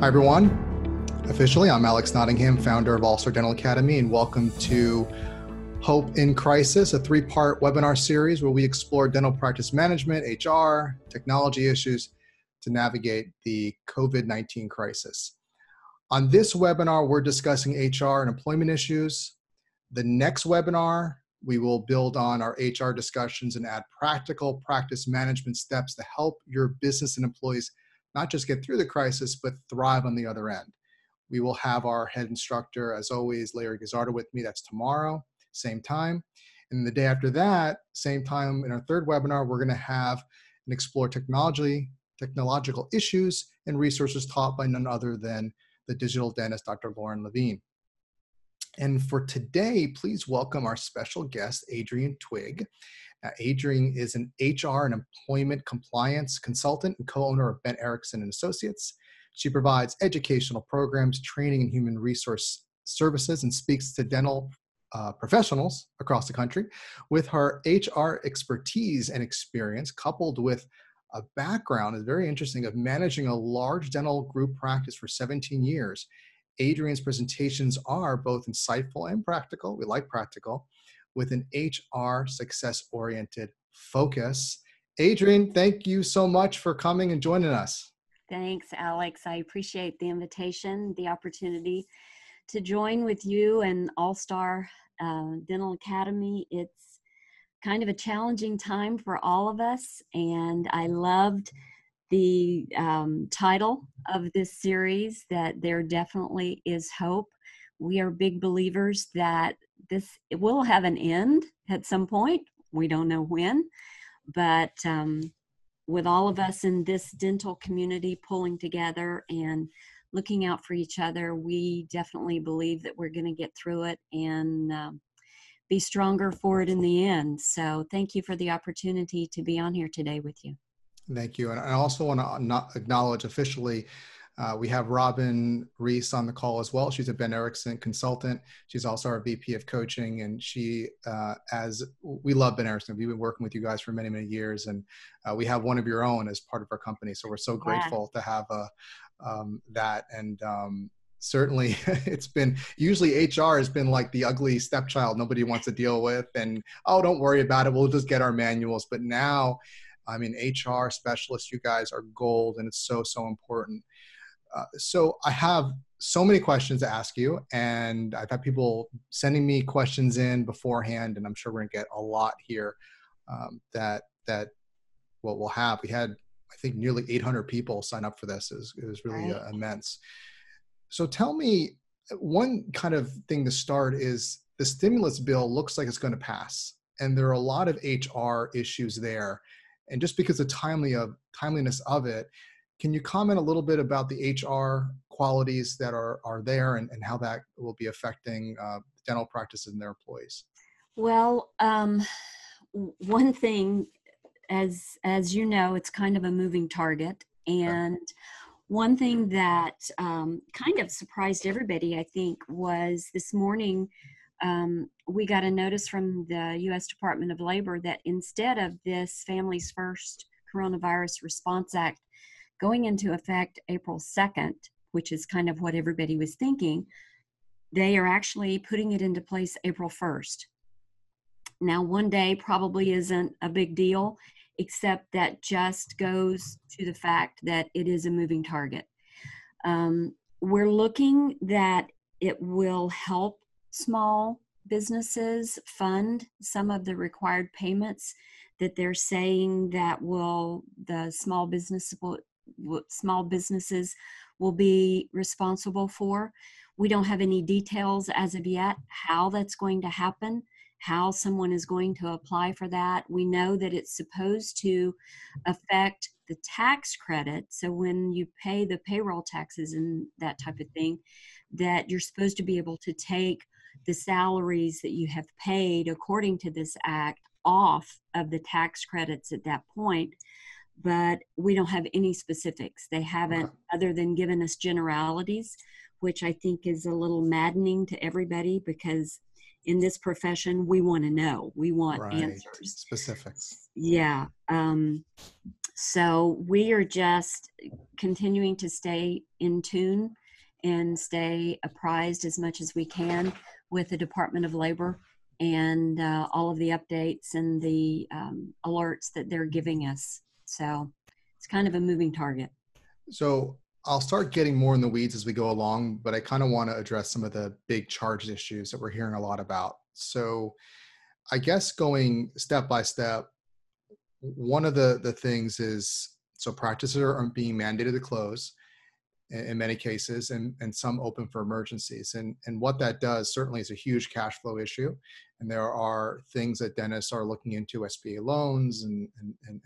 Hi, everyone. Officially, I'm Alex Nottingham, founder of All-Star Dental Academy, and welcome to Hope in Crisis, a three-part webinar series where we explore dental practice management, HR, technology issues to navigate the COVID-19 crisis. On this webinar, we're discussing HR and employment issues. The next webinar, we will build on our HR discussions and add practical practice management steps to help your business and employees not just get through the crisis, but thrive on the other end. We will have our head instructor, as always, Larry Gazzardo with me. That's tomorrow, same time. And the day after that, same time, in our third webinar, we're going to have and explore technological issues and resources taught by none other than the digital dentist, Dr. Lauren Levine. And for today, please welcome our special guest, Adrienne Twigg. Adrienne is an HR and employment compliance consultant and co-owner of Bent Ericksen Associates. She provides educational programs, training, and human resource services, and speaks to dental professionals across the country. With her HR expertise and experience, coupled with a background, is very interesting, of managing a large dental group practice for 17 years. Adrienne's presentations are both insightful and practical. We like practical, with an HR success-oriented focus. Adrienne, thank you so much for coming and joining us. Thanks, Alex. I appreciate the invitation, the opportunity to join with you and All-Star Dental Academy. It's kind of a challenging time for all of us, and I loved the title of this series, that there definitely is hope. We are big believers that it will have an end at some point. We don't know when, but with all of us in this dental community pulling together and looking out for each other, we definitely believe that we're going to get through it and be stronger for it in the end. So thank you for the opportunity to be on here today with you. Thank you. And I also want to acknowledge officially, we have Robin Reese on the call as well. She's a Bent Ericksen consultant. She's also our VP of coaching, and she, we love Bent Ericksen. We've been working with you guys for many, many years, and we have one of your own as part of our company. So we're so grateful to have that. And certainly it's been, usually HR has been like the ugly stepchild nobody wants to deal with, and, oh, don't worry about it, we'll just get our manuals. But now, I mean, HR specialists, you guys are gold, and it's so, so important. So I have so many questions to ask you, and I've had people sending me questions in beforehand, and I'm sure we're going to get a lot here that what we'll have. We had, I think, nearly 800 people sign up for this. It was really immense. So tell me, one kind of thing to start is the stimulus bill looks like it's going to pass, and there are a lot of HR issues there. And just because of timeliness of it, can you comment a little bit about the HR qualities that are there and how that will be affecting dental practices and their employees? Well, one thing, as you know, it's kind of a moving target. And one thing that kind of surprised everybody, I think, was this morning, we got a notice from the U.S. Department of Labor that instead of this Families First Coronavirus Response Act going into effect April 2nd, which is kind of what everybody was thinking, they are actually putting it into place April 1st. Now, one day probably isn't a big deal, except that just goes to the fact that it is a moving target. We're looking that it will help small businesses fund some of the required payments that they're saying that the small businesses will be responsible for. We don't have any details as of yet how that's going to happen, how someone is going to apply for that. We know that it's supposed to affect the tax credit. So when you pay the payroll taxes and that type of thing, that you're supposed to be able to take the salaries that you have paid according to this act off of the tax credits at that point. But we don't have any specifics. They haven't, other than given us generalities, which I think is a little maddening to everybody, because in this profession, we want to know. We want Right. answers. Specifics. Yeah. So we are just continuing to stay in tune and stay apprised as much as we can with the Department of Labor and all of the updates and the alerts that they're giving us. So it's kind of a moving target. So I'll start getting more in the weeds as we go along, but I kind of want to address some of the big charge issues that we're hearing a lot about. So I guess going step by step, one of the things is, so practices are being mandated to close in many cases, and some open for emergencies. And what that does certainly is a huge cash flow issue. And there are things that dentists are looking into, SBA loans and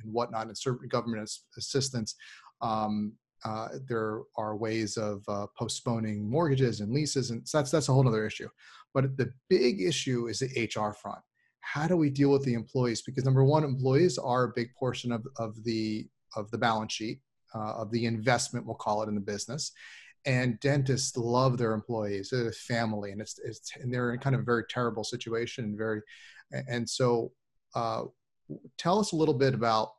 whatnot, and certain government assistance. There are ways of postponing mortgages and leases, and so that's a whole other issue. But the big issue is the HR front. How do we deal with the employees? Because number one, employees are a big portion of the balance sheet, of the investment, we'll call it, in the business. And dentists love their employees, they're family, and and they're in kind of a very terrible situation, and so tell us a little bit about,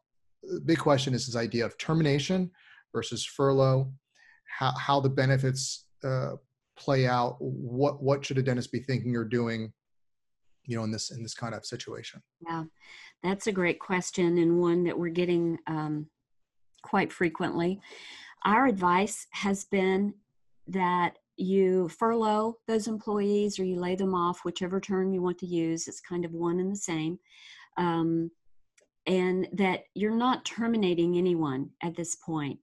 the big question is this idea of termination versus furlough, how the benefits play out, what should a dentist be thinking or doing, in this kind of situation? Yeah, that's a great question, and one that we're getting quite frequently. Our advice has been that you furlough those employees or you lay them off, whichever term you want to use. It's kind of one and the same. And that you're not terminating anyone at this point.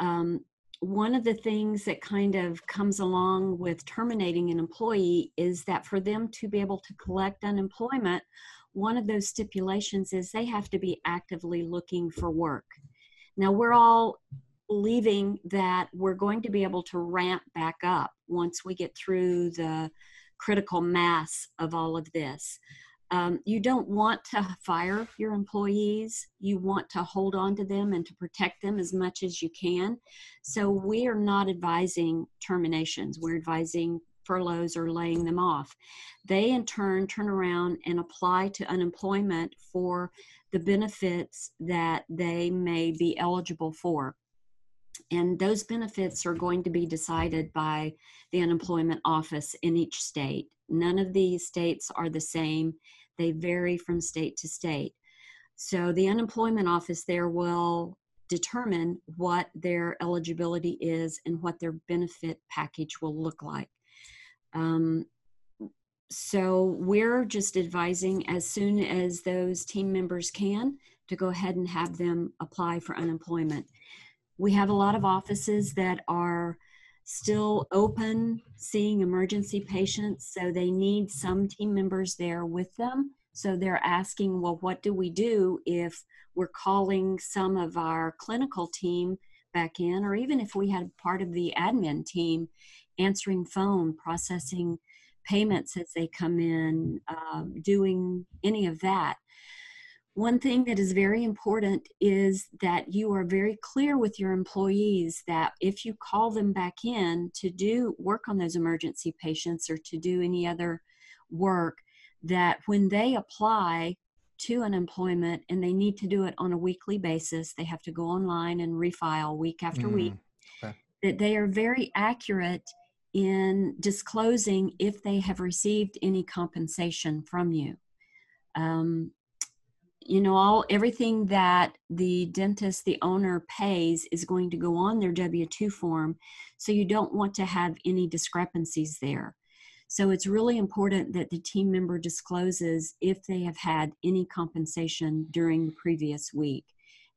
One of the things that kind of comes along with terminating an employee is that for them to be able to collect unemployment, one of those stipulations is they have to be actively looking for work. Now, we're all believing that we're going to be able to ramp back up once we get through the critical mass of all of this. You don't want to fire your employees. You want to hold on to them and to protect them as much as you can. So we are not advising terminations. We're advising furloughs or laying them off. They in turn turn around and apply to unemployment for the benefits that they may be eligible for. And those benefits are going to be decided by the unemployment office in each state. None of these states are the same. They vary from state to state. So the unemployment office there will determine what their eligibility is and what their benefit package will look like. So we're just advising, as soon as those team members can, to go ahead and have them apply for unemployment. We have a lot of offices that are still open, seeing emergency patients, so they need some team members there with them. So they're asking, well, what do we do if we're calling some of our clinical team back in, or even if we had part of the admin team answering phone, processing payments as they come in, doing any of that. One thing that is very important is that you are very clear with your employees that if you call them back in to do work on those emergency patients or to do any other work, that when they apply to unemployment and they need to do it on a weekly basis, they have to go online and refile week after week, Okay. that they are very accurate in disclosing if they have received any compensation from you. Everything that the dentist, the owner, pays is going to go on their W-2 form, so you don't want to have any discrepancies there. So it's really important that the team member discloses if they have had any compensation during the previous week.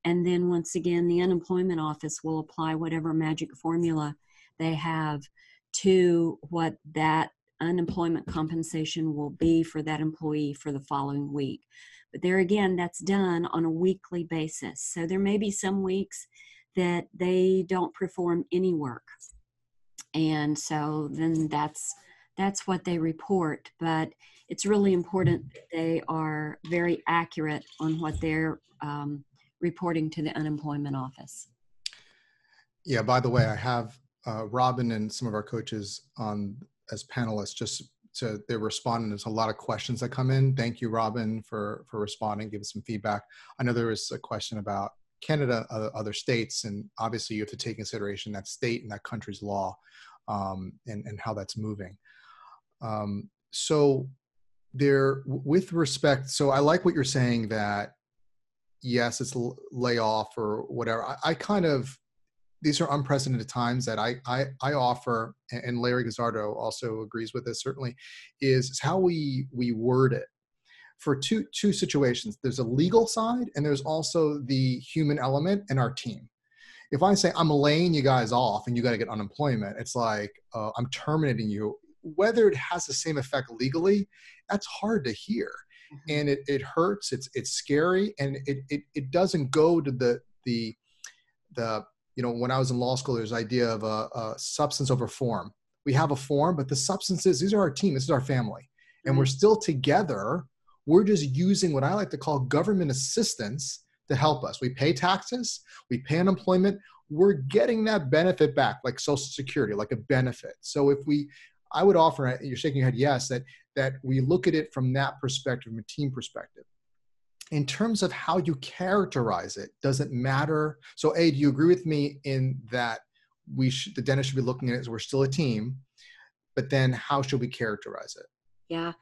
And then once again, the unemployment office will apply whatever magic formula they have to what that unemployment compensation will be for that employee for the following week. But there again, that's done on a weekly basis. So there may be some weeks that they don't perform any work. And so then that's what they report. But it's really important that they are very accurate on what they're reporting to the unemployment office. Yeah, by the way, I have Robin and some of our coaches on as panelists, just to their responding. There's a lot of questions that come in. Thank you, Robin, for responding, giving some feedback. I know there was a question about Canada, other states, and obviously you have to take consideration that state and that country's law, and how that's moving. So there, with respect, so I like what you're saying that yes, it's layoff or whatever. I kind of, these are unprecedented times that I offer, and Larry Gazzardo also agrees with this certainly, is how we word it for two situations. There's a legal side and there's also the human element in our team. If I say I'm laying you guys off and you got to get unemployment, it's like I'm terminating you. Whether it has the same effect legally, that's hard to hear, and it hurts. It's scary, and it doesn't go to the when I was in law school, there's the idea of a substance over form. We have a form, but the substances, these are our team, this is our family, and we're still together. We're just using what I like to call government assistance to help us. We pay taxes, we pay unemployment, we're getting that benefit back, like Social Security, like a benefit. So I would offer, you're shaking your head, yes, that we look at it from that perspective, from a team perspective. In terms of how you characterize it, does it matter? So A, do you agree with me in that the dentist should be looking at it as we're still a team, but then how should we characterize it? Yeah,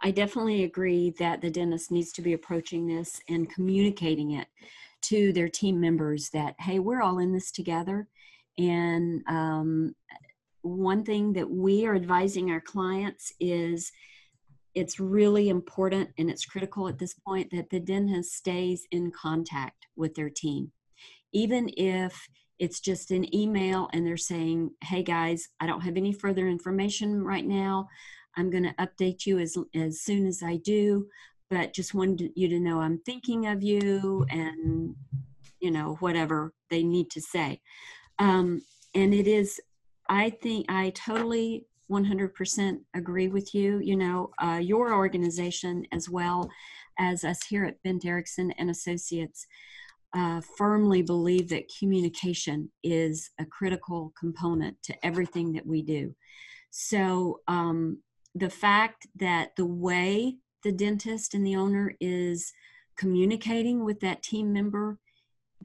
I definitely agree that the dentist needs to be approaching this and communicating it to their team members that, hey, we're all in this together. And one thing that we are advising our clients is it's really important and it's critical at this point that the dentist stays in contact with their team. Even if it's just an email and they're saying, hey guys, I don't have any further information right now. I'm going to update you as soon as I do, but just wanted you to know I'm thinking of you, and whatever they need to say. And it is, I think I totally 100% agree with you. Your organization, as well as us here at Bent Ericksen and Associates, firmly believe that communication is a critical component to everything that we do. So the fact that the way the dentist and the owner is communicating with that team member,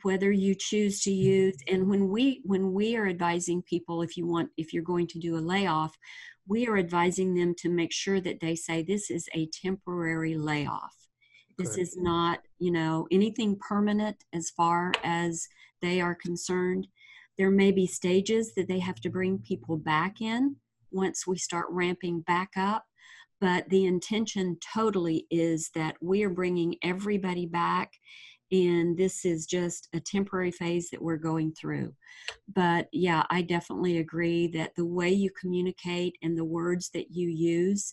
whether you choose to use, and when we are advising people, if you're going to do a layoff, we are advising them to make sure that they say this is a temporary layoff. This is not, anything permanent as far as they are concerned. There may be stages that they have to bring people back in once we start ramping back up, but the intention totally is that we are bringing everybody back, and this is just a temporary phase that we're going through. But yeah, I definitely agree that the way you communicate and the words that you use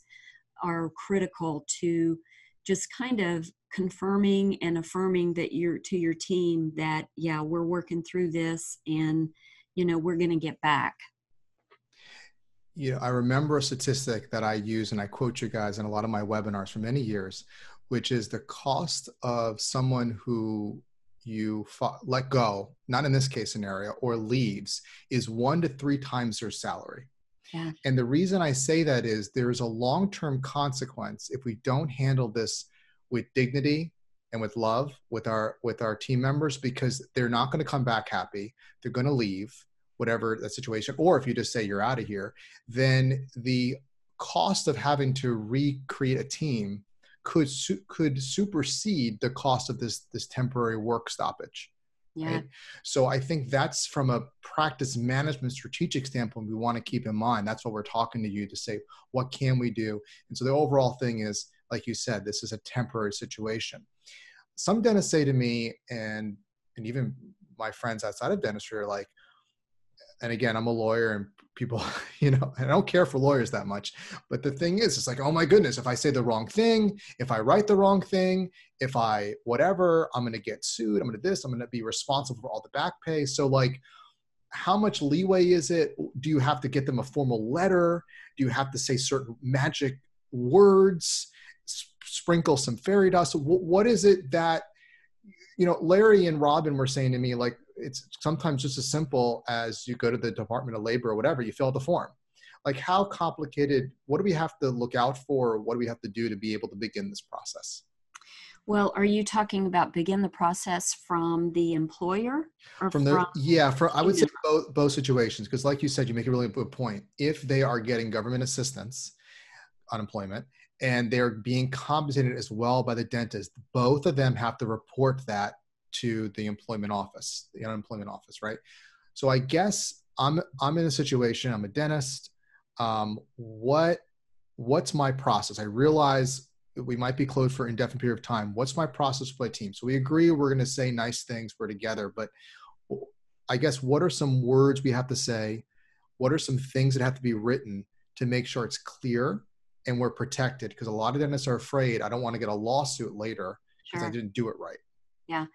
are critical to just kind of confirming and affirming that to your team that, yeah, we're working through this, and we're going to get back. I remember a statistic that I use, and I quote you guys in a lot of my webinars for many years, which is the cost of someone who you let go, not in this case scenario, or leaves, is 1 to 3 times their salary. Yeah. And the reason I say that is there is a long-term consequence if we don't handle this with dignity and with love with our team members, because they're not going to come back happy. They're going to leave, whatever the situation, or if you just say you're out of here, then the cost of having to recreate a team could supersede the cost of this temporary work stoppage. Yeah. Right? So I think that's, from a practice management strategic standpoint, we want to keep in mind. That's what we're talking to you to say, what can we do? And so the overall thing is, like you said, this is a temporary situation. Some dentists say to me, and even my friends outside of dentistry are like, and again, I'm a lawyer, and people, I don't care for lawyers that much. But the thing is, it's like, oh my goodness, if I say the wrong thing, if I write the wrong thing, if I whatever, I'm going to get sued. I'm going to be responsible for all the back pay. So like, how much leeway is it? Do you have to get them a formal letter? Do you have to say certain magic words, sprinkle some fairy dust? What is it that, Larry and Robin were saying to me, like, it's sometimes just as simple as you go to the Department of Labor or whatever, you fill out the form. Like how complicated, what do we have to look out for? What do we have to do to be able to begin this process? Well, are you talking about begin the process from the employer or from I team would say member? both situations, because like you said, you make a really good point. If they are getting government assistance, unemployment, and they're being compensated as well by the dentist, both of them have to report that to the employment office, the unemployment office, right? So I guess I'm in a situation, I'm a dentist. What's my process? I realize we might be closed for an indefinite period of time. What's my process for my team? So we agree we're going to say nice things, we're together, but I guess what are some words we have to say? What are some things that have to be written to make sure it's clear and we're protected? Because a lot of dentists are afraid, I don't want to get a lawsuit later because I Sure. didn't do it right. Yeah.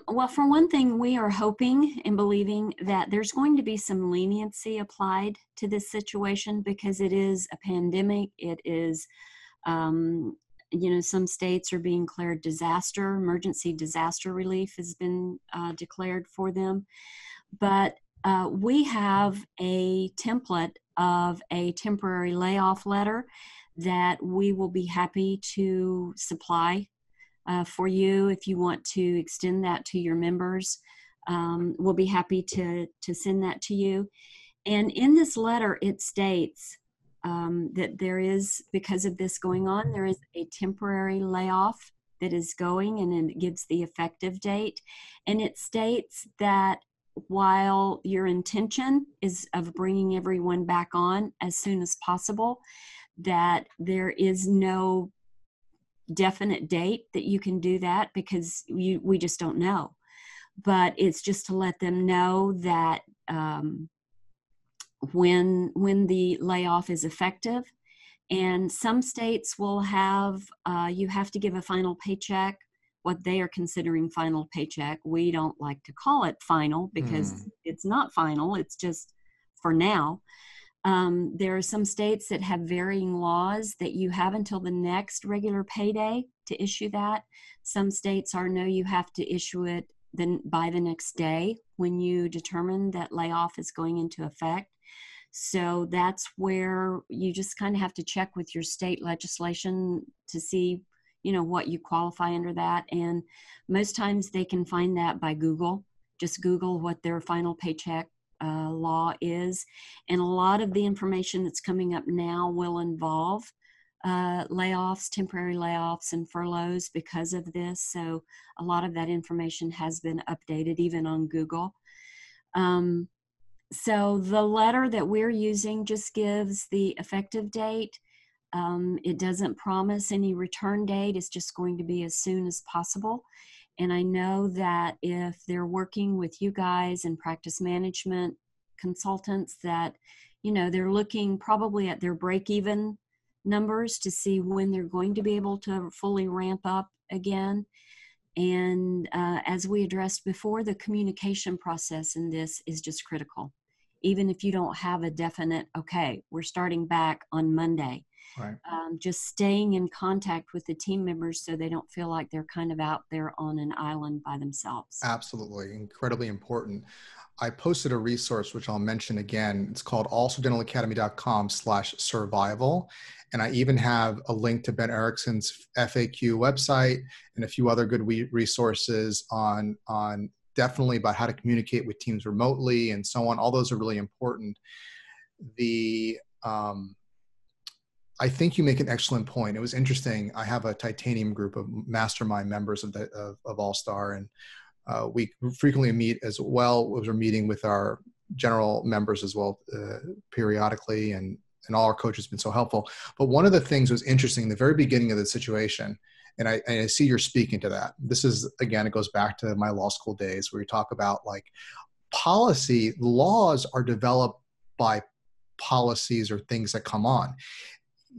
Well, for one thing, we are hoping and believing that there's going to be some leniency applied to this situation because it is a pandemic. It is, some states are being declared emergency disaster relief has been declared for them. But we have a template of a temporary layoff letter that we will be happy to supply for you if you want to extend that to your members. We'll be happy to send that to you. And in this letter, it states that there is, because of this going on, there is a temporary layoff that is going, and it gives the effective date. And it states that while your intention is of bringing everyone back on as soon as possible, that there is no definite date that you can do that because we just don't know. But it's just to let them know that when the layoff is effective. And some states will have, you have to give a final paycheck, what they are considering final paycheck. We don't like to call it final because it's not final, it's just for now. There are some states that have varying laws that you have until the next regular payday to issue that. Some states are no, you have to issue it then by the next day when you determine that layoff is going into effect. So that's where you just kind of have to check with your state legislation to see, what you qualify under that. And most times they can find that by Google. Just Google what their final paycheck law is. And a lot of the information that's coming up now will involve layoffs, temporary layoffs and furloughs because of this. So a lot of that information has been updated even on Google. So the letter that we're using just gives the effective date. It doesn't promise any return date. It's just going to be as soon as possible. And I know that if they're working with you guys and practice management consultants that, they're looking probably at their break-even numbers to see when they're going to be able to fully ramp up again. And as we addressed before, the communication process in this is just critical. Even if you don't have a definite, okay, we're starting back on Monday. Right. Just staying in contact with the team members so they don't feel like they're kind of out there on an island by themselves. Absolutely. Incredibly important. I posted a resource, which I'll mention again. It's called alsodentalacademy.com/survival. And I even have a link to Bent Ericksen's FAQ website and a few other good resources on definitely about how to communicate with teams remotely and so on. All those are really important. I think you make an excellent point. It was interesting. I have a titanium group of mastermind members of All-Star, and we frequently meet as well. We're meeting with our general members as well periodically, and all our coaches have been so helpful. But one of the things was interesting in the very beginning of the situation, and I see you're speaking to that. This is, again, it goes back to my law school days where we talk about like policy. Laws are developed by policies or things that come on.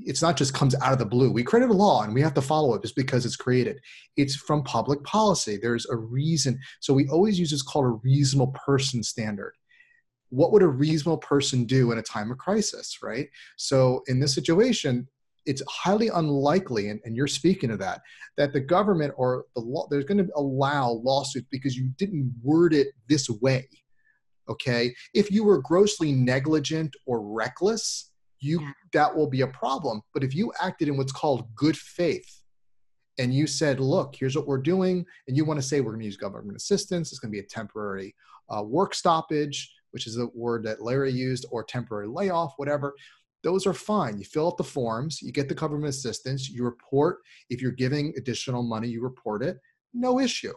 It's not just comes out of the blue. We created a law and we have to follow it just because it's created. It's from public policy. There's a reason. So we always use what's called a reasonable person standard. What would a reasonable person do in a time of crisis, right? So in this situation, it's highly unlikely, and you're speaking to that the government or the law, there's going to allow lawsuits because you didn't word it this way. Okay. If you were grossly negligent or reckless, that will be a problem. But if you acted in what's called good faith, and you said, look, here's what we're doing, and you want to say we're going to use government assistance, it's going to be a temporary work stoppage, which is a word that Larry used, or temporary layoff, whatever, those are fine. You fill out the forms, you get the government assistance, you report. If you're giving additional money, you report it, no issue.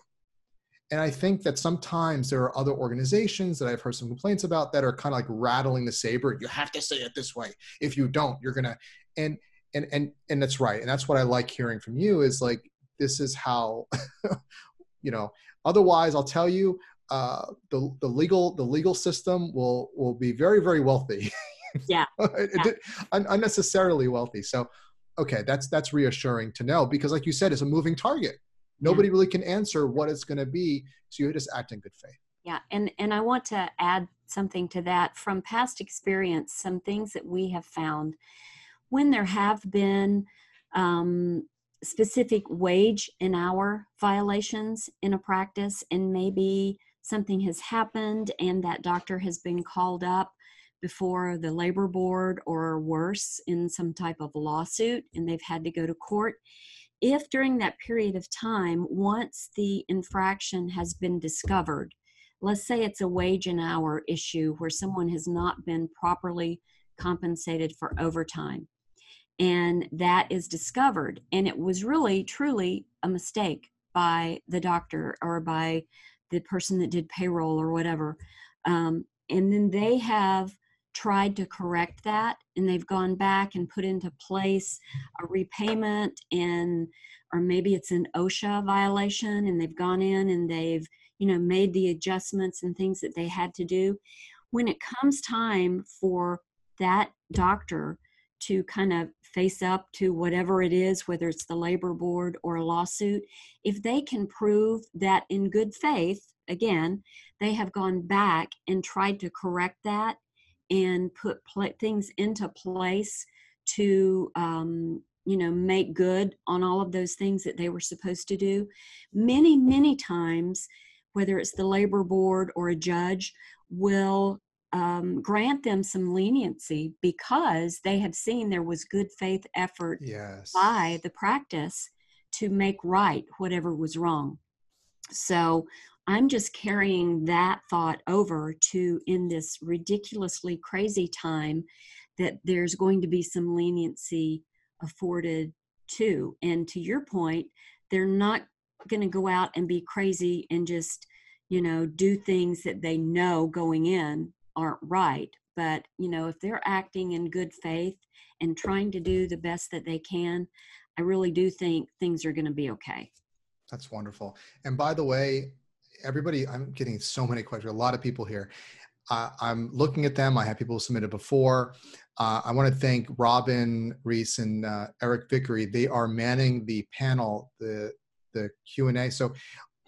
And I think that sometimes there are other organizations that I've heard some complaints about that are kind of like rattling the saber. You have to say it this way. If you don't, you're going to, and that's right. And that's what I like hearing from you is like, this is how, otherwise I'll tell you, the legal system will be very, very wealthy. Yeah. Unnecessarily wealthy. So, okay, that's reassuring to know, because like you said, it's a moving target. Nobody really can answer what it's going to be. So you just act in good faith. Yeah. And I want to add something to that from past experience, some things that we have found when there have been specific wage and hour violations in a practice, and maybe something has happened and that doctor has been called up before the labor board or worse in some type of lawsuit and they've had to go to court. If during that period of time, once the infraction has been discovered, let's say it's a wage and hour issue where someone has not been properly compensated for overtime, and that is discovered, and it was really, truly a mistake by the doctor or by the person that did payroll or whatever, and then they have tried to correct that, and they've gone back and put into place a repayment, and or maybe it's an OSHA violation, and they've gone in and they've made the adjustments and things that they had to do. When it comes time for that doctor to kind of face up to whatever it is, whether it's the labor board or a lawsuit, if they can prove that in good faith, again, they have gone back and tried to correct that and put things into place to, make good on all of those things that they were supposed to do. Many, many times, whether it's the labor board or a judge, will grant them some leniency because they have seen there was good faith effort by the practice to make right whatever was wrong. So I'm just carrying that thought over to, in this ridiculously crazy time, that there's going to be some leniency afforded too. And to your point, they're not going to go out and be crazy and just, do things that they know going in aren't right. But, if they're acting in good faith and trying to do the best that they can, I really do think things are going to be okay. That's wonderful. And by the way, everybody, I'm getting so many questions, a lot of people here. I'm looking at them. I have people submitted before. I want to thank Robin Reese and Eric Vickery. They are manning the panel, the Q&A. So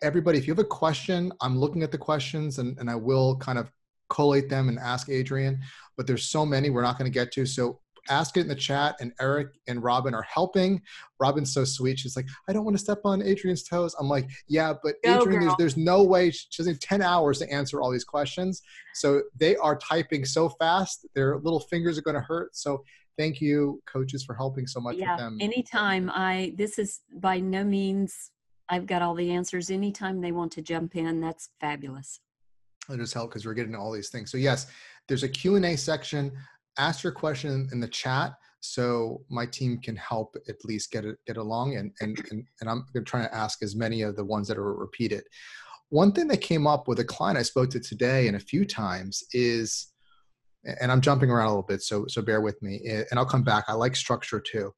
everybody, if you have a question, I'm looking at the questions and I will kind of collate them and ask Adrienne, but there's so many we're not going to get to. So ask it in the chat, and Eric and Robin are helping. Robin's so sweet. She's like, I don't want to step on Adrienne's toes. I'm like, yeah, but Adrienne, there's no way. She doesn't have 10 hours to answer all these questions. So they are typing so fast, their little fingers are going to hurt. So thank you, coaches, for helping so much with them. Anytime this is by no means, I've got all the answers. Anytime they want to jump in, that's fabulous. It'll just help because we're getting all these things. So yes, there's a Q&A section. Ask your question in the chat so my team can help at least get along. And I'm going to try to ask as many of the ones that are repeated. One thing that came up with a client I spoke to today and a few times is, and I'm jumping around a little bit, so bear with me, and I'll come back. I like structure too,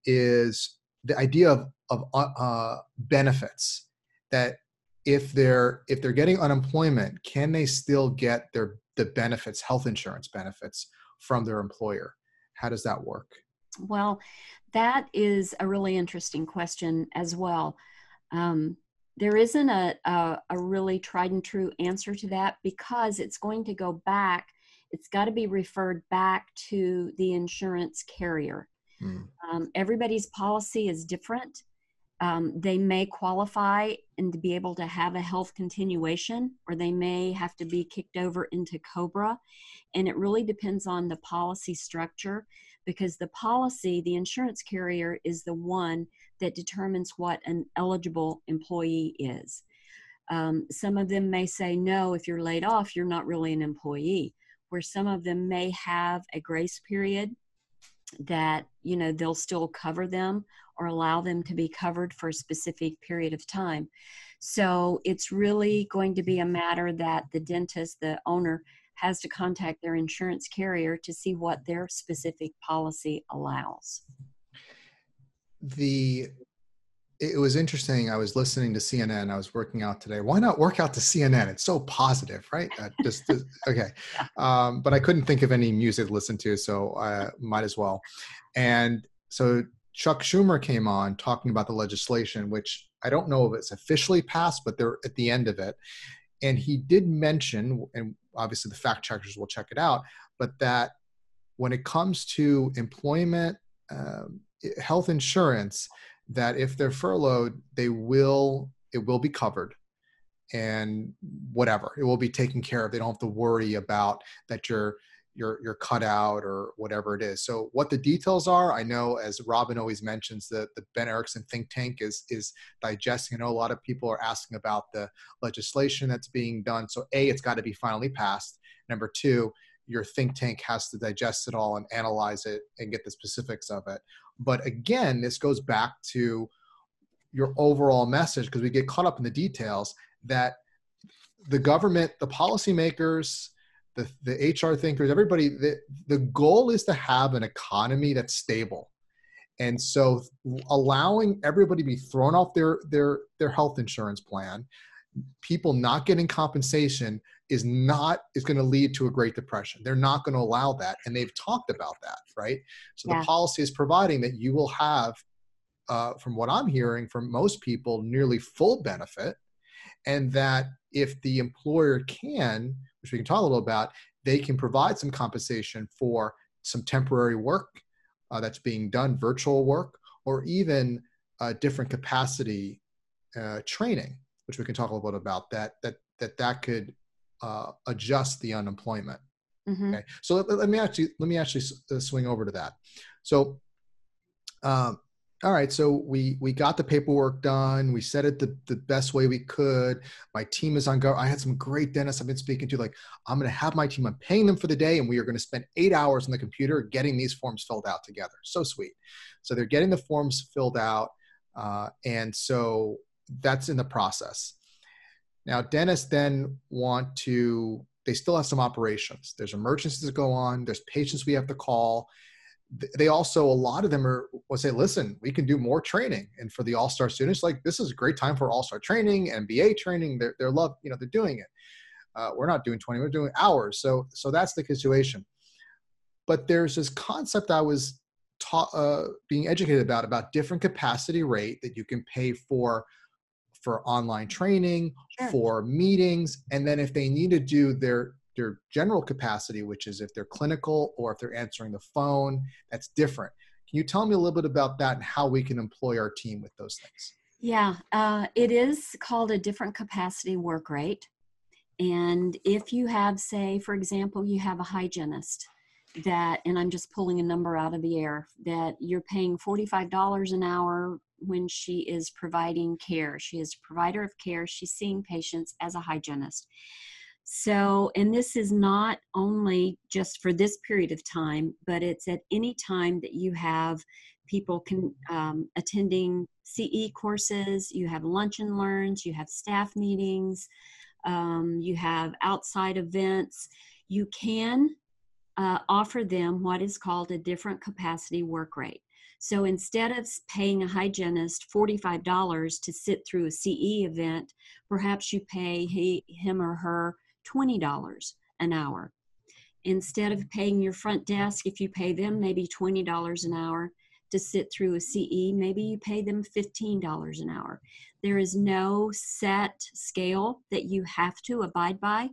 is the idea of benefits, that if they're getting unemployment, can they still get the benefits, health insurance benefits from their employer? How does that work? Well, that is a really interesting question as well. There isn't a really tried and true answer to that, because it's going to go back. It's got to be referred back to the insurance carrier. Everybody's policy is different. They may qualify and to be able to have a health continuation, or they may have to be kicked over into COBRA. And it really depends on the policy structure, because the policy, the insurance carrier is the one that determines what an eligible employee is. Some of them may say, no, if you're laid off, you're not really an employee, where some of them may have a grace period that, you know, they'll still cover them or allow them to be covered for a specific period of time. So it's really going to be a matter that the dentist, the owner, has to contact their insurance carrier to see what their specific policy allows. It was interesting. I was listening to CNN. I was working out today. Why not work out to CNN? It's so positive, right? Okay. But I couldn't think of any music to listen to, so I might as well. And so Chuck Schumer came on talking about the legislation, which I don't know if it's officially passed, but they're at the end of it. And he did mention, and obviously the fact checkers will check it out, but that when it comes to employment, health insurance, that if they're furloughed, it will be covered, and whatever, it will be taken care of. They don't have to worry about that you're cut out or whatever it is. So what the details are, I know, as Robin always mentions, the Bent Ericksen think tank is digesting. I know a lot of people are asking about the legislation that's being done. So A, it's got to be finally passed. Number two, your think tank has to digest it all and analyze it and get the specifics of it. But again, this goes back to your overall message, because we get caught up in the details, that the government, the policymakers, the HR thinkers, everybody, the goal is to have an economy that's stable. And so allowing everybody to be thrown off their health insurance plan, people not getting compensation, is going to lead to a Great Depression. They're not going to allow that. And they've talked about that, right? So yeah. The policy is providing that you will have, from what I'm hearing from most people, nearly full benefit. And that if the employer can, which we can talk a little about, they can provide some compensation for some temporary work that's being done, virtual work, or even different capacity training, which we can talk a little bit about, that could adjust the unemployment. Mm-hmm. Okay, so let me actually swing over to that. So, all right, so we got the paperwork done. We said it the best way we could. My team is on go. I had some great dentists I've been speaking to. Like, I'm going to have my team. I'm paying them for the day, and we are going to spend 8 hours on the computer getting these forms filled out together. So sweet. So they're getting the forms filled out, and so that's in the process. Now, dentists then they still have some operations. There's emergencies that go on. There's patients we have to call. They also, a lot of them will say, listen, we can do more training. And for the all-star students, like, this is a great time for all-star training, MBA training. They're doing it. We're not doing 20, we're doing hours. So that's the situation. But there's this concept I was being educated about different capacity rate that you can pay for online training, sure, for meetings. And then if they need to do their general capacity, which is if they're clinical or if they're answering the phone, that's different. Can you tell me a little bit about that and how we can employ our team with those things? Yeah, it is called a different capacity work rate. And if you have, say, for example, you have a hygienist and I'm just pulling a number out of the air, that you're paying $45 an hour when she is providing care. She is a provider of care. She's seeing patients as a hygienist. So, and this is not only just for this period of time, but it's at any time that you have people attending CE courses, you have lunch and learns, you have staff meetings, you have outside events. You can offer them what is called a different capacity work rate. So instead of paying a hygienist $45 to sit through a CE event, perhaps you pay him or her $20 an hour. Instead of paying your front desk, if you pay them maybe $20 an hour to sit through a CE, maybe you pay them $15 an hour. There is no set scale that you have to abide by.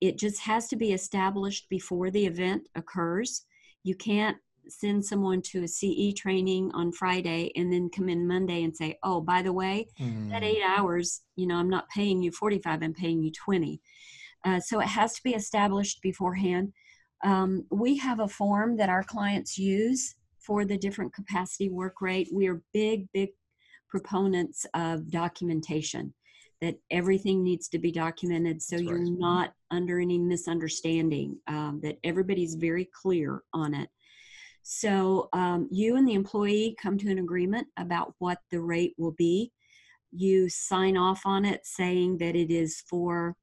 It just has to be established before the event occurs. You can't send someone to a CE training on Friday and then come in Monday and say, oh, by the way, that 8 hours, I'm not paying you 45, I'm paying you 20. So it has to be established beforehand. We have a form that our clients use for the different capacity work rate. We are big proponents of documentation, that everything needs to be documented so you're not under any misunderstanding, that everybody's very clear on it. So you and the employee come to an agreement about what the rate will be. You sign off on it saying that it is for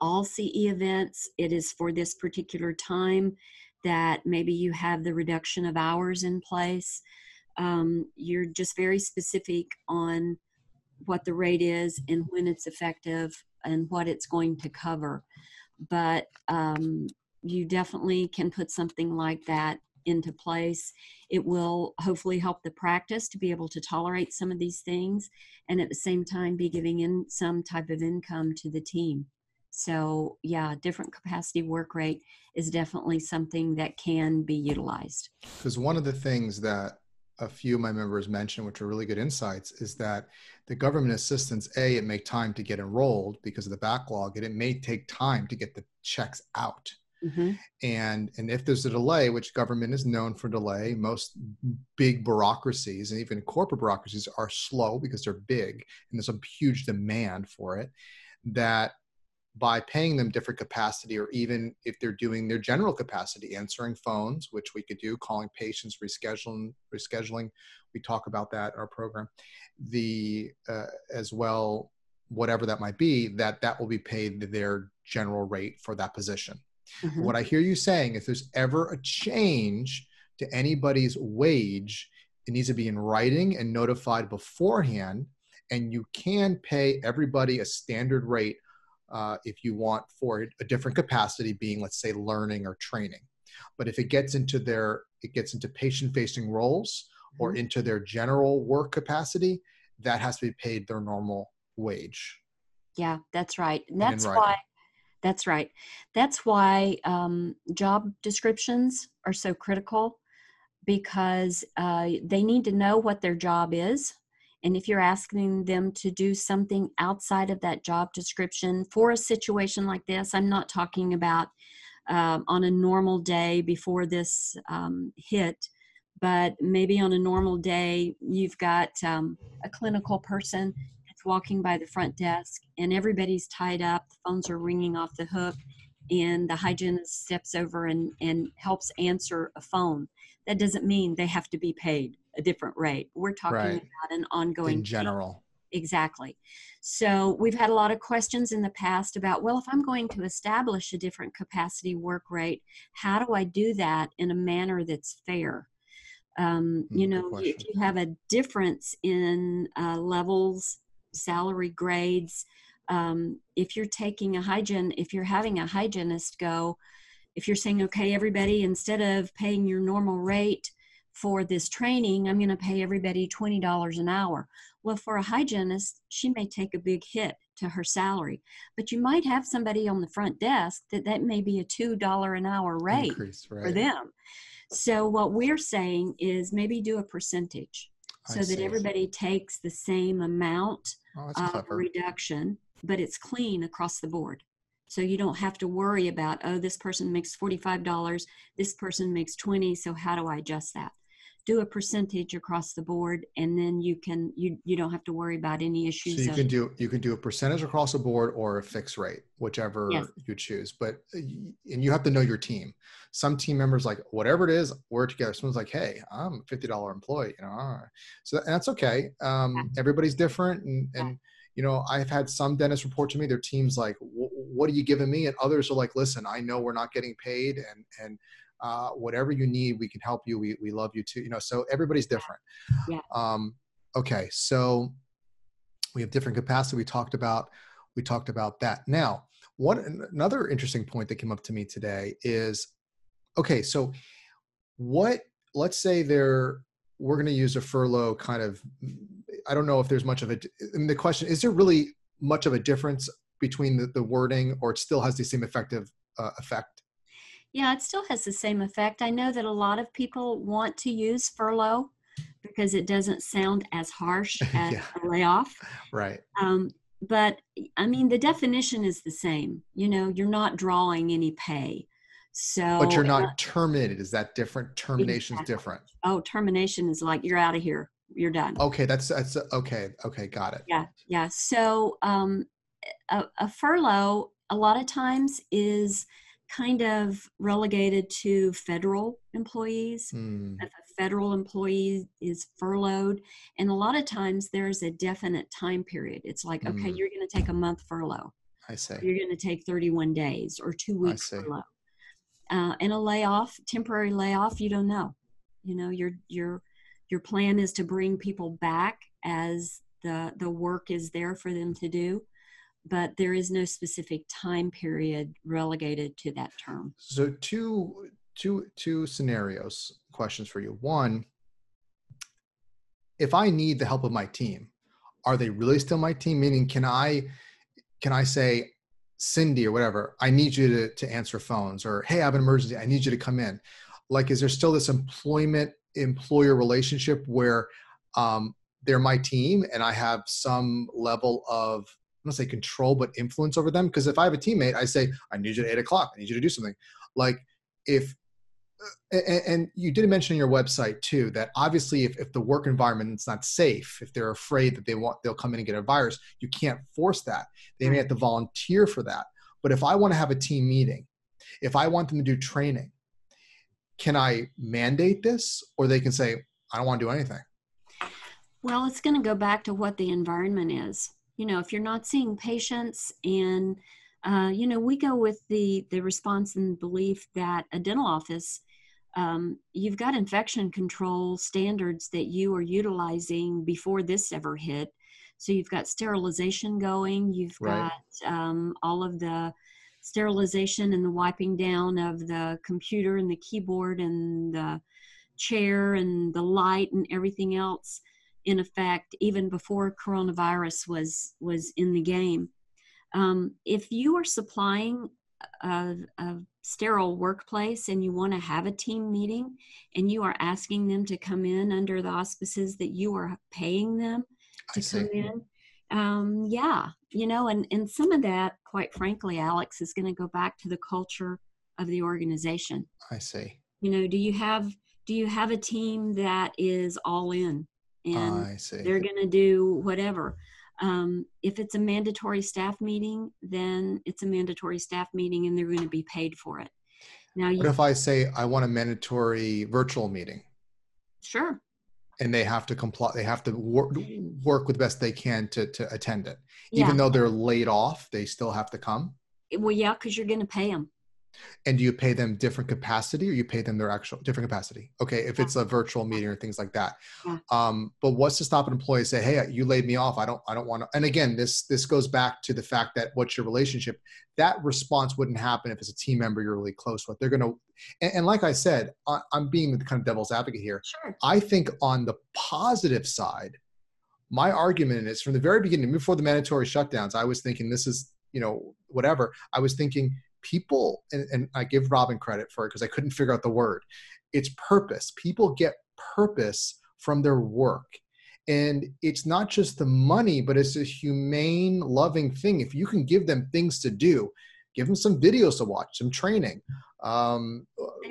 all CE events, it is for this particular time, that maybe you have the reduction of hours in place. You're just very specific on what the rate is and when it's effective and what it's going to cover. But you definitely can put something like that into place. It will hopefully help the practice to be able to tolerate some of these things, and at the same time be giving in some type of income to the team. So yeah, different capacity work rate is definitely something that can be utilized. Because one of the things that a few of my members mentioned, which are really good insights, is that the government assistance, it may take time to get enrolled because of the backlog, and it may take time to get the checks out. Mm-hmm. And if there's a delay, which government is known for delay, most big bureaucracies and even corporate bureaucracies are slow because they're big and there's a huge demand for it, that by paying them different capacity, or even if they're doing their general capacity, answering phones, which we could do, calling patients, rescheduling, we talk about that in our program, as well, whatever that might be, that will be paid their general rate for that position. Mm-hmm. What I hear you saying, if there's ever a change to anybody's wage, it needs to be in writing and notified beforehand, and you can pay everybody a standard rate if you want for a different capacity, being, let's say, learning or training. But if it gets into patient-facing roles or into their general work capacity, that has to be paid their normal wage. Yeah, that's right. And that's right. That's why job descriptions are so critical, because they need to know what their job is. And if you're asking them to do something outside of that job description for a situation like this, I'm not talking about on a normal day before this hit, but maybe on a normal day, you've got a clinical person that's walking by the front desk and everybody's tied up, the phones are ringing off the hook, and the hygienist steps over and helps answer a phone. That doesn't mean they have to be paid a different rate. We're talking about an ongoing in general. Exactly. So we've had a lot of questions in the past about, well, if I'm going to establish a different capacity work rate, how do I do that in a manner that's fair? If you have a difference in levels, salary grades, if you're having a hygienist go, if you're saying, okay, everybody, instead of paying your normal rate for this training, I'm going to pay everybody $20 an hour. Well, for a hygienist, she may take a big hit to her salary, but you might have somebody on the front desk that may be a $2 an hour rate for them. So what we're saying is maybe do a percentage so that everybody takes the same amount of reduction, but it's clean across the board. So you don't have to worry about, oh, this person makes $45, this person makes $20, so how do I adjust that? Do a percentage across the board, and then you don't have to worry about any issues. So you can do a percentage across the board or a fixed rate, whichever you choose. But and you have to know your team. Some team members, like, whatever it is, we're together. Someone's like, hey, I'm a $50 employee, so that's okay. Everybody's different, and I've had some dentists report to me, their team's like, what are you giving me? And others are like, listen, I know we're not getting paid, and whatever you need, we can help you. We love you too. So everybody's different. Yeah. Okay. So we have different capacity. We talked about that. Now, another interesting point that came up to me today is, okay, so let's say we're going to use a furlough kind of, I don't know if there's much of the question, is there really much of a difference between the wording, or it still has the same effect? Yeah, it still has the same effect. I know that a lot of people want to use furlough because it doesn't sound as harsh as Yeah, a layoff. right. Um, but I mean, the definition is the same. You're not drawing any pay. But So, you're not terminated. Is that different? Termination's exactly. different. Oh, termination is like you're out of here. You're done. Okay, that's okay. Okay, got it. Yeah, yeah. So, a furlough a lot of times is kind of relegated to federal employees. Hmm. If a federal employee is furloughed, and a lot of times there's a definite time period. It's like, okay, Hmm. you're going to take a month furlough, I see. or you're going to take 31 days or two I weeks see. furlough. And a layoff, temporary layoff, you don't know. Your plan is to bring people back as the work is there for them to do, but there is no specific time period relegated to that term. So two scenarios, questions for you. One, if I need the help of my team, are they really still my team? Meaning, can I say, Cindy or whatever, I need you to answer phones, or hey, I have an emergency, I need you to come in. Like, is there still this employer relationship where they're my team and I have some level of, I don't say control, but influence over them? Because if I have a teammate, I say, I need you at 8 o'clock, I need you to do something. Like, if and you did mention in your website too that obviously if the work environment is not safe, if they're afraid that they'll come in and get a virus, you can't force that. They may have to volunteer for that. But if I want to have a team meeting, if I want them to do training, can I mandate this, or they can say, I don't want to do anything? Well, it's going to go back to what the environment is. If you're not seeing patients, and we go with the response and belief that a dental office, you've got infection control standards that you are utilizing before this ever hit. So you've got sterilization going, you've Right. got all of the sterilization and the wiping down of the computer and the keyboard and the chair and the light and everything else in effect even before coronavirus was in the game. If you are supplying a sterile workplace and you want to have a team meeting and you are asking them to come in under the auspices that you are paying them I to see. come in, yeah, and some of that, quite frankly, Alex, is going to go back to the culture of the organization. I see. Do you have a team that is all in and I see. they're going to do whatever? If it's a mandatory staff meeting, then it's a mandatory staff meeting and they're going to be paid for it. Now, What if I say I want a mandatory virtual meeting? sure. And they have to comply, they have to work with the best they can to attend it. Even Yeah. though they're laid off, they still have to come. Well, yeah, because you're going to pay them. And do you pay them different capacity, or you pay them their actual different capacity? Okay, if it's a virtual meeting or things like that. Yeah. But what's to stop an employee say, hey, you laid me off, I don't want to. And again, this goes back to the fact that what's your relationship? That response wouldn't happen if it's a team member you're really close with. They're going to, and like I said, I'm being the kind of devil's advocate here. Sure. I think on the positive side, my argument is from the very beginning, before the mandatory shutdowns, I was thinking this is, whatever. I was thinking people, and I give Robin credit for it because I couldn't figure out the word. It's purpose. People get purpose from their work. And it's not just the money, but it's a humane, loving thing. If you can give them things to do, give them some videos to watch, some training,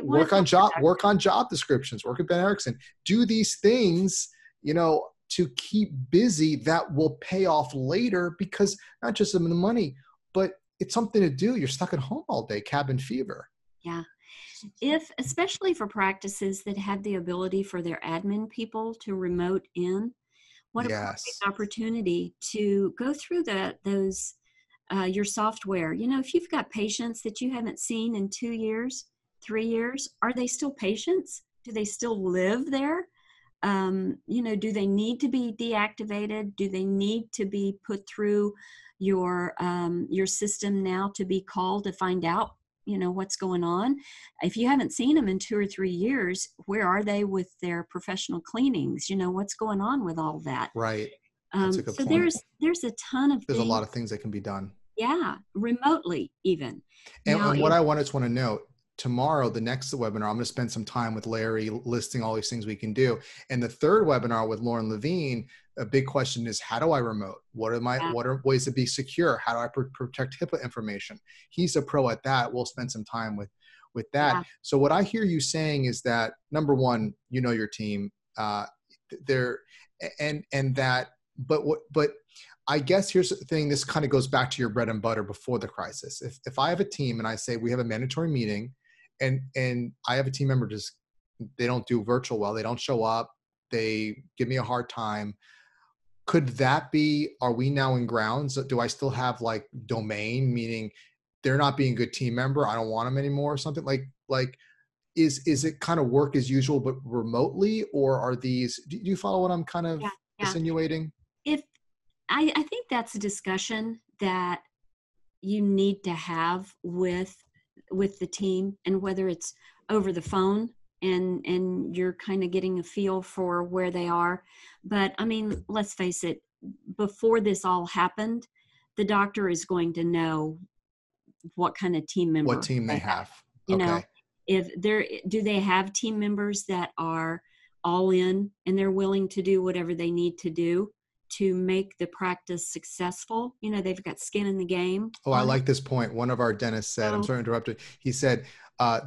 work on job descriptions, work at Bent Ericksen, do these things, to keep busy that will pay off later, because not just the money, but it's something to do. You're stuck at home all day, cabin fever. Yeah. Especially for practices that have the ability for their admin people to remote in, what a Yes. perfect opportunity to go through those your software. If you've got patients that you haven't seen in 2 years, 3 years, are they still patients? Do they still live there? Do they need to be deactivated? Do they need to be put through your system now to be called to find out, what's going on? If you haven't seen them in 2 or 3 years, where are they with their professional cleanings? What's going on with all that? Right. That's a good So point. there's a ton of There's a things. lot of things that can be done. Yeah, remotely even. And Now, what I just want to note, tomorrow, the next webinar, I'm going to spend some time with Larry listing all these things we can do. And the third webinar with Lauren Levine, a big question is, how do I remote? What are ways to be secure? How do I protect HIPAA information? He's a pro at that. We'll spend some time with that. Yeah. So what I hear you saying is that, number one, you know your team, but I guess here's the thing, this kind of goes back to your bread and butter before the crisis. If I have a team and I say we have a mandatory meeting and I have a team member they don't do virtual well, they don't show up, they give me a hard time, could that be, are we now in grounds? Do I still have like domain, meaning they're not being a good team member, I don't want them anymore or something? Like is it kind of work as usual but remotely, or are these, do you follow what I'm kind of insinuating? I think that's a discussion that you need to have with the team, and whether it's over the phone and you're kind of getting a feel for where they are. But I mean, let's face it, before this all happened, the doctor is going to know what kind of team member, what team they have. You know, if do they have team members that are all in and they're willing to do whatever they need to do to make the practice successful? You know, they've got skin in the game. Oh, I like this point. One of our dentists said, I'm sorry to interrupt you. He said,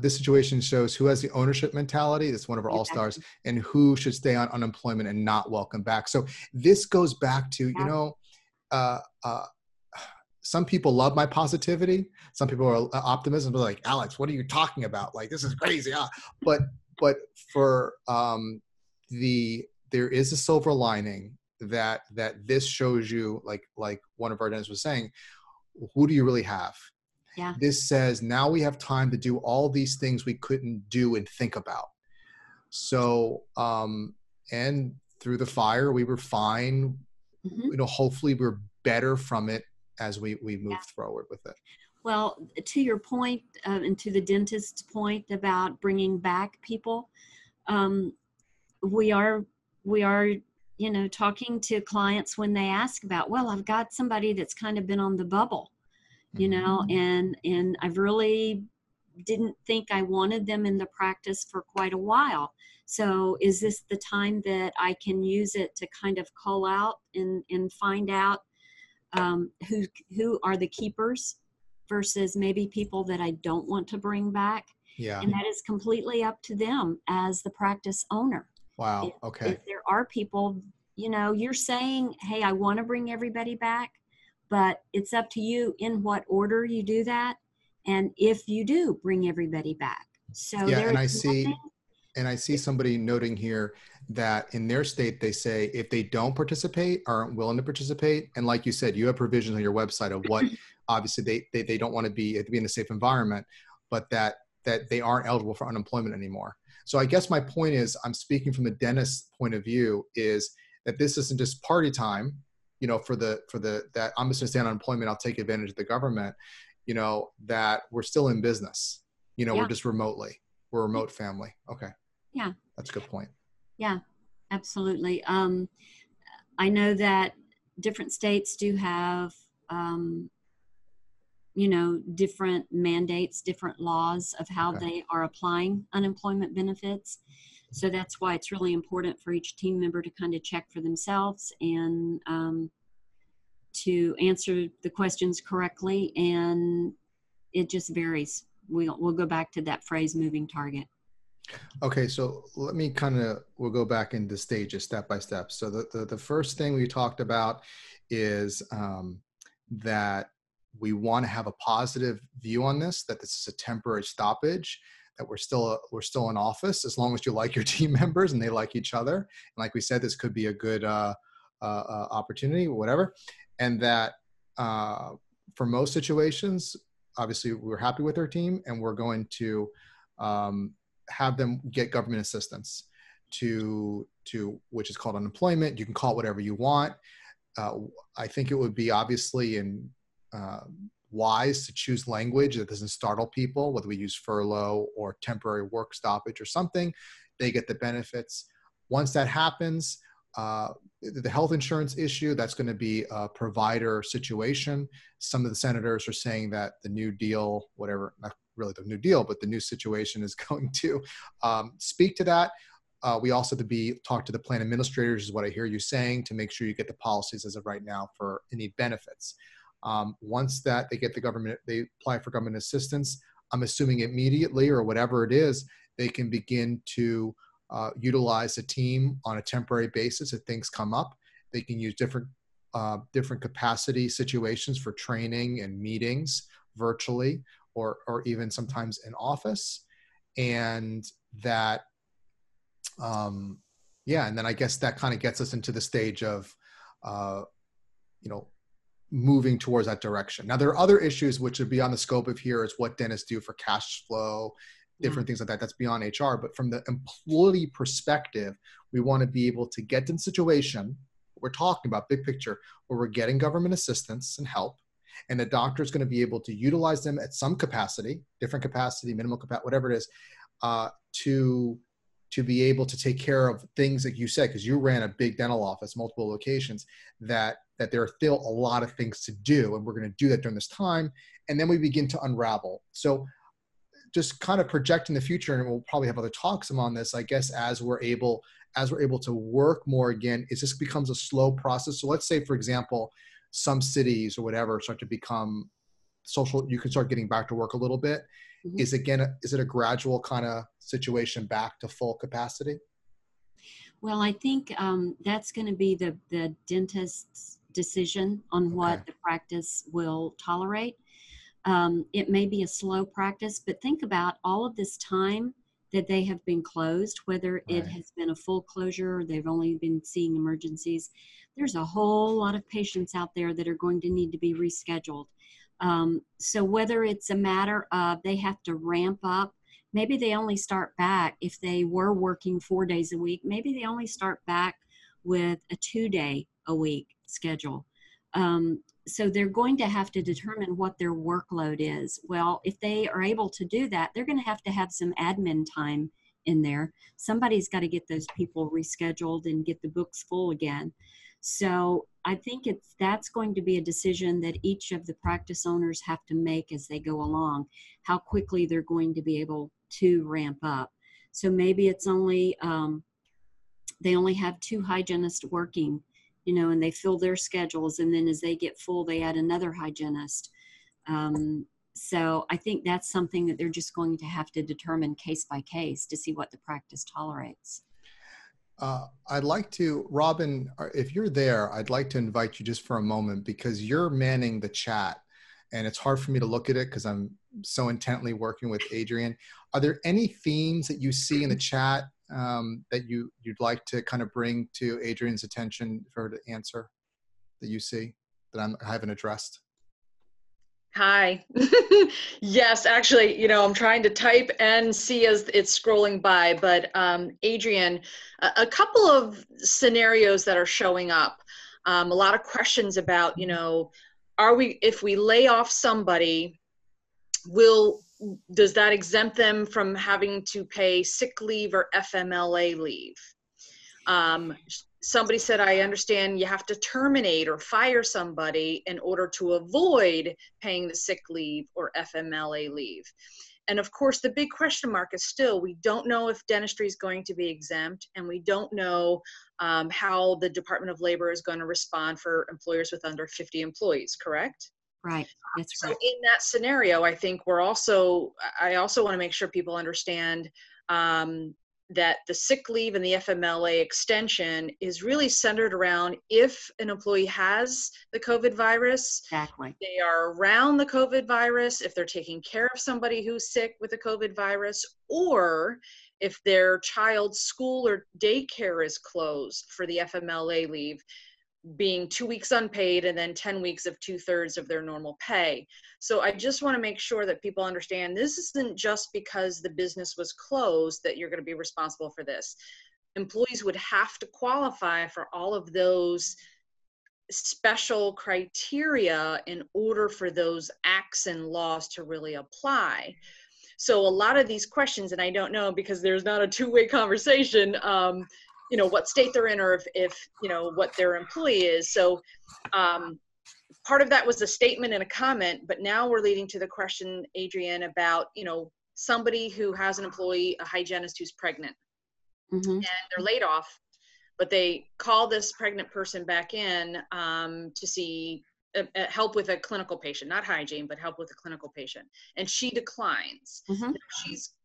this situation shows who has the ownership mentality. That's one of our all-stars, and who should stay on unemployment and not welcome back. So this goes back to, you know, some people love my positivity. Some people are optimism, but like, Alex, what are you talking about? Like, this is crazy. But for there is a silver lining that this shows you, like one of our dentists was saying, who do you really have? Yeah. This says now we have time to do all these things we couldn't do and think about. So, and through the fire, we were fine. Mm-hmm. You know, hopefully we're better from it as we move forward with it. Well, to your point, and to the dentist's point about bringing back people, we are, you know, talking to clients when they ask about, well, I've got somebody that's kind of been on the bubble, you know, and I really didn't think I wanted them in the practice for quite a while. So is this the time that I can use it to kind of call out and find out who are the keepers versus maybe people that I don't want to bring back? Yeah. And that is completely up to them as the practice owner. Wow. Okay. If there are people, you know, you're saying, hey, I want to bring everybody back, but it's up to you in what order you do that. And if you do bring everybody back. So yeah, and I see somebody noting here that in their state, they say if they don't participate, aren't willing to participate. And like you said, you have provisions on your website of what, obviously they don't want to be in a safe environment, but that they aren't eligible for unemployment anymore. So I guess my point is, I'm speaking from the dentist's point of view, is that this isn't just party time, you know, for that I'm just gonna stay on unemployment, I'll take advantage of the government, you know, that we're still in business, you know, we're just remotely, we're a remote family. Okay. Yeah. That's a good point. Yeah, absolutely. I know that different states do have, you know, different mandates, different laws of how they are applying unemployment benefits. So that's why it's really important for each team member to kind of check for themselves and to answer the questions correctly. And it just varies. We'll go back to that phrase, moving target. Okay, so let me we'll go back into stages step by step. So the first thing we talked about is that we want to have a positive view on this, that this is a temporary stoppage, that we're still in office as long as you like your team members and they like each other. And like we said, this could be a good opportunity, whatever. And that for most situations, obviously we're happy with our team and we're going to have them get government assistance to which is called unemployment. You can call it whatever you want. I think it would be obviously wise to choose language that doesn't startle people, whether we use furlough or temporary work stoppage or something. They get the benefits. Once that happens, the health insurance issue, that's going to be a provider situation. Some of the senators are saying that the New Deal, whatever, really the new deal, but the new situation is going to speak to that. We also have to talk to the plan administrators, is what I hear you saying, to make sure you get the policies as of right now for any benefits. Once that they get they apply for government assistance, I'm assuming immediately or whatever it is, they can begin to utilize a team on a temporary basis if things come up. They can use different capacity situations for training and meetings virtually, or even sometimes in office. And that, and then I guess that kind of gets us into the stage of, moving towards that direction. Now, there are other issues which are beyond the scope of here, is what dentists do for cash flow, different things like that. That's beyond HR. But from the employee perspective, we want to be able to get in a situation, we're talking about big picture, where we're getting government assistance and help, and the doctor is going to be able to utilize them at some capacity, different capacity, minimal capacity, whatever it is, to be able to take care of things like you said, because you ran a big dental office, multiple locations, that there are still a lot of things to do, and we're going to do that during this time, and then we begin to unravel. So just kind of projecting the future, and we'll probably have other talks on this, I guess, as we're able to work more again, this becomes a slow process. So let's say, for example, some cities or whatever start to become social, you can start getting back to work a little bit. Mm-hmm. Is it a gradual kind of situation back to full capacity? Well, I think that's going to be the dentist's decision on what the practice will tolerate. It may be a slow practice, but think about all of this time that they have been closed, whether it has been a full closure or they've only been seeing emergencies. There's a whole lot of patients out there that are going to need to be rescheduled. So whether it's a matter of they have to ramp up, maybe they only start back, if they were working 4 days a week, maybe they only start back with a 2-day-a-week schedule. So they're going to have to determine what their workload is. Well, if they are able to do that, they're going to have some admin time in there. Somebody's got to get those people rescheduled and get the books full again. So I think that's going to be a decision that each of the practice owners have to make as they go along, how quickly they're going to be able to ramp up. So maybe it's only, they only have 2 hygienists working, and they fill their schedules, and then as they get full, they add another hygienist. So I think that's something that they're just going to have to determine case by case to see what the practice tolerates. I'd like to, Robin, if you're there, I'd like to invite you just for a moment, because you're manning the chat and it's hard for me to look at it because I'm so intently working with Adrienne. Are there any themes that you see in the chat that you'd like to kind of bring to Adrienne's attention for her to answer, that you see that I haven't addressed? Hi. Yes, actually, I'm trying to type and see as it's scrolling by, but Adrienne, a couple of scenarios that are showing up, a lot of questions about, if we lay off somebody, does that exempt them from having to pay sick leave or FMLA leave? Somebody said, I understand you have to terminate or fire somebody in order to avoid paying the sick leave or FMLA leave. And of course, the big question mark is still, we don't know if dentistry is going to be exempt, and we don't know how the Department of Labor is going to respond for employers with under 50 employees, correct? Right, that's so right. In that scenario, I think I also want to make sure people understand that the sick leave and the FMLA extension is really centered around if an employee has the COVID virus, exactly, they are around the COVID virus, if they're taking care of somebody who's sick with the COVID virus, or if their child's school or daycare is closed for the FMLA leave, being 2 weeks unpaid and then 10 weeks of 2/3 of their normal pay. So I just want to make sure that people understand this isn't just because the business was closed that you're going to be responsible for this. Employees would have to qualify for all of those special criteria in order for those acts and laws to really apply. So a lot of these questions, and I don't know because there's not a two-way conversation, what state they're in, or if what their employee is. So part of that was a statement and a comment, but now we're leading to the question, Adrienne, about, somebody who has an employee, a hygienist who's pregnant, and they're laid off, but they call this pregnant person back in to see help with a clinical patient, not hygiene, but help with a clinical patient. And she declines. She's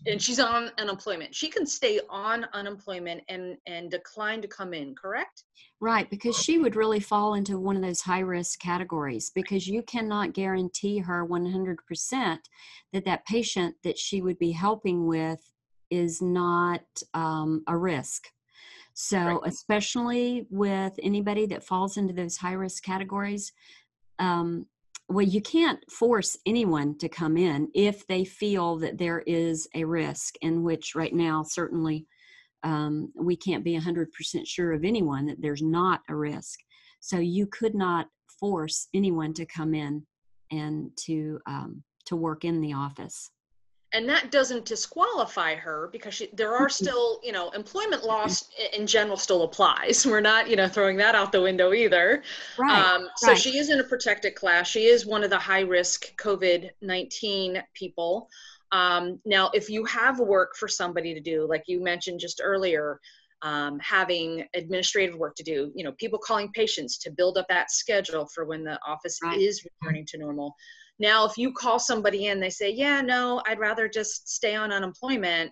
and she's on unemployment. She can stay on unemployment and decline to come in, correct? Right, because she would really fall into one of those high-risk categories, because you cannot guarantee her 100% that patient that she would be helping with is not a risk. So Right. especially with anybody that falls into those high-risk categories, well, you can't force anyone to come in if they feel that there is a risk, in which right now, certainly, we can't be 100% sure of anyone that there's not a risk. So you could not force anyone to come in and to work in the office. And that doesn't disqualify her, because there are still, employment law in general still applies. We're not, throwing that out the window either. Right. So she is in a protected class. She is one of the high risk COVID-19 people. Now, if you have work for somebody to do, like you mentioned just earlier, having administrative work to do, people calling patients to build up that schedule for when the office is returning to normal. Now, if you call somebody in, they say, yeah, no, I'd rather just stay on unemployment.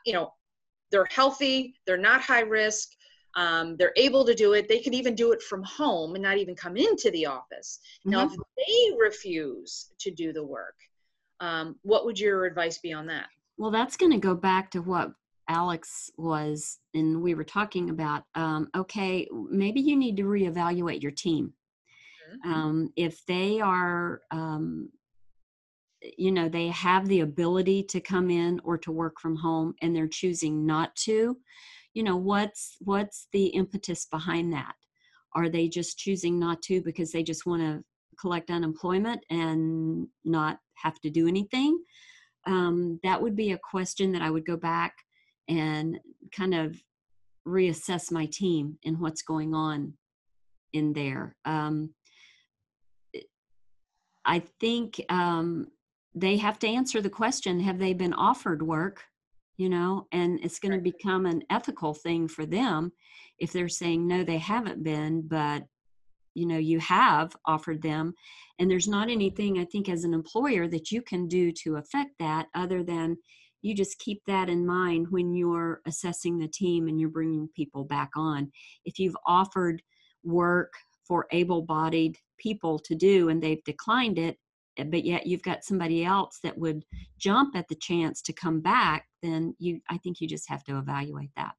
They're healthy, they're not high risk, they're able to do it. They could even do it from home and not even come into the office. Now, if they refuse to do the work, what would your advice be on that? Well, that's going to go back to what Alex was, and we were talking about. Okay, maybe you need to reevaluate your team. If they are, they have the ability to come in or to work from home, and they're choosing not to, what's the impetus behind that? Are they just choosing not to because they just want to collect unemployment and not have to do anything? That would be a question that I would go back and kind of reassess my team and what's going on in there. I think they have to answer the question, have they been offered work? And it's going to become an ethical thing for them if they're saying, no, they haven't been, but you have offered them. And there's not anything, I think, as an employer that you can do to affect that, other than you just keep that in mind when you're assessing the team and you're bringing people back on. If you've offered work for able-bodied people to do and they've declined it, but yet you've got somebody else that would jump at the chance to come back, then I think you just have to evaluate that.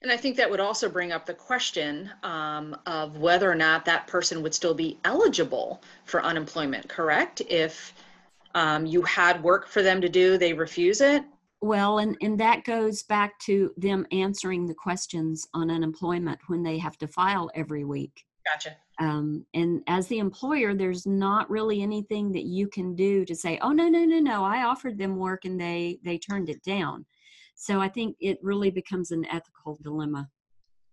And I think that would also bring up the question of whether or not that person would still be eligible for unemployment, correct? If you had work for them to do, they refuse it? Well, and that goes back to them answering the questions on unemployment when they have to file every week. Gotcha. And as the employer, there's not really anything that you can do to say, oh, no, I offered them work and they turned it down. So I think it really becomes an ethical dilemma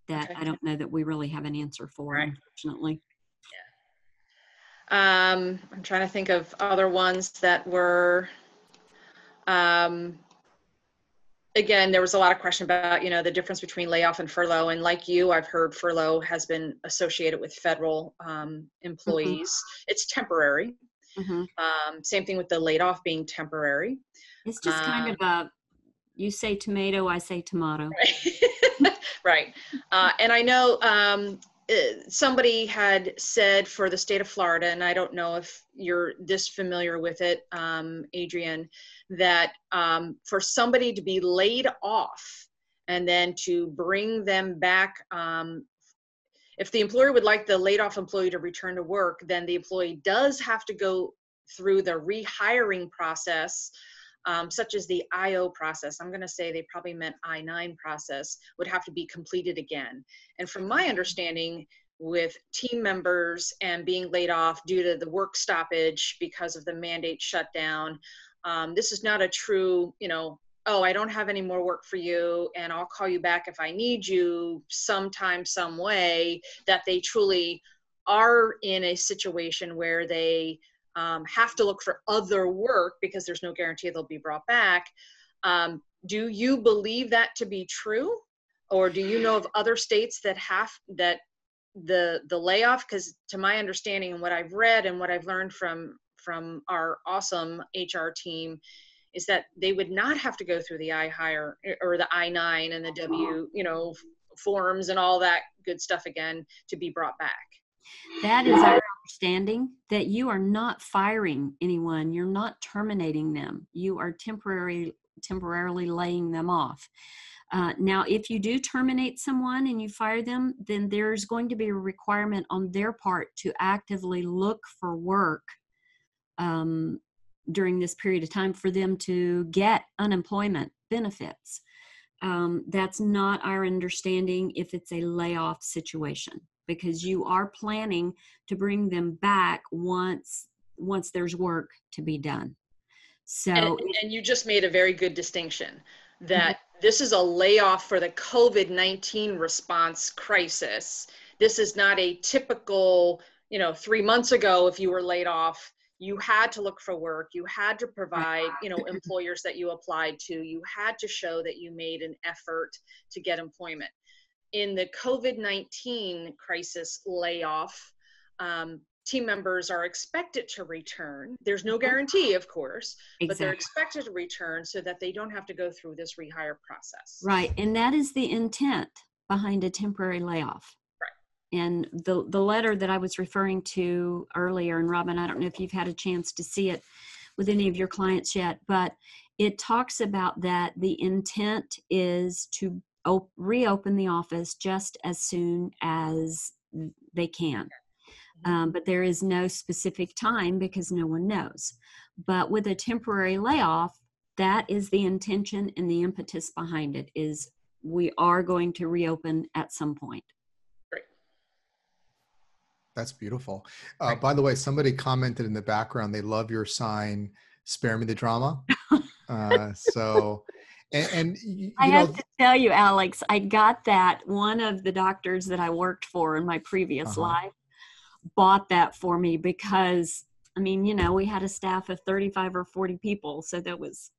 that I don't know that we really have an answer for, unfortunately. Yeah. I'm trying to think of other ones that were, again, there was a lot of question about, the difference between layoff and furlough. And like you, I've heard furlough has been associated with federal employees. It's temporary. Same thing with the laid off being temporary. It's just kind of you say tomato, I say tomato. Right. And I know somebody had said for the state of Florida, and I don't know if you're this familiar with it, Adrienne, that for somebody to be laid off and then to bring them back, if the employer would like the laid off employee to return to work, then the employee does have to go through the rehiring process, such as the IO process. I'm going to say they probably meant I-9 process, would have to be completed again. And from my understanding, with team members and being laid off due to the work stoppage because of the mandate shutdown, this is not a true, oh, I don't have any more work for you, and I'll call you back if I need you sometime, some way, that they truly are in a situation where they have to look for other work because there's no guarantee they'll be brought back. Do you believe that to be true? Or do you know of other states that have that the layoff? Because to my understanding and what I've read and what I've learned from our awesome HR team is that they would not have to go through the I-hire or the I-9 and the W, forms and all that good stuff again to be brought back. That is our understanding, that you are not firing anyone. You're not terminating them. You are temporarily laying them off. Now, if you do terminate someone and you fire them, then there's going to be a requirement on their part to actively look for work during this period of time for them to get unemployment benefits. That's not our understanding if it's a layoff situation, because you are planning to bring them back once there's work to be done. So, and you just made a very good distinction that this is a layoff for the COVID-19 response crisis. This is not a typical, 3 months ago, if you were laid off, you had to look for work. You had to provide, employers that you applied to. You had to show that you made an effort to get employment. In the COVID-19 crisis layoff, team members are expected to return. There's no guarantee, of course, but they're expected to return so that they don't have to go through this rehire process. Right. And that is the intent behind a temporary layoff. Right. And the letter that I was referring to earlier, and Robin, I don't know if you've had a chance to see it with any of your clients yet, but it talks about that the intent is to reopen the office just as soon as they can. But there is no specific time because no one knows. But with a temporary layoff, that is the intention and the impetus behind it, is we are going to reopen at some point. Great. That's beautiful. By the way, somebody commented in the background, they love your sign, "Spare me the drama." And I have to tell you, Alex, I got that. One of the doctors that I worked for in my previous life bought that for me because, we had a staff of 35 or 40 people. So there was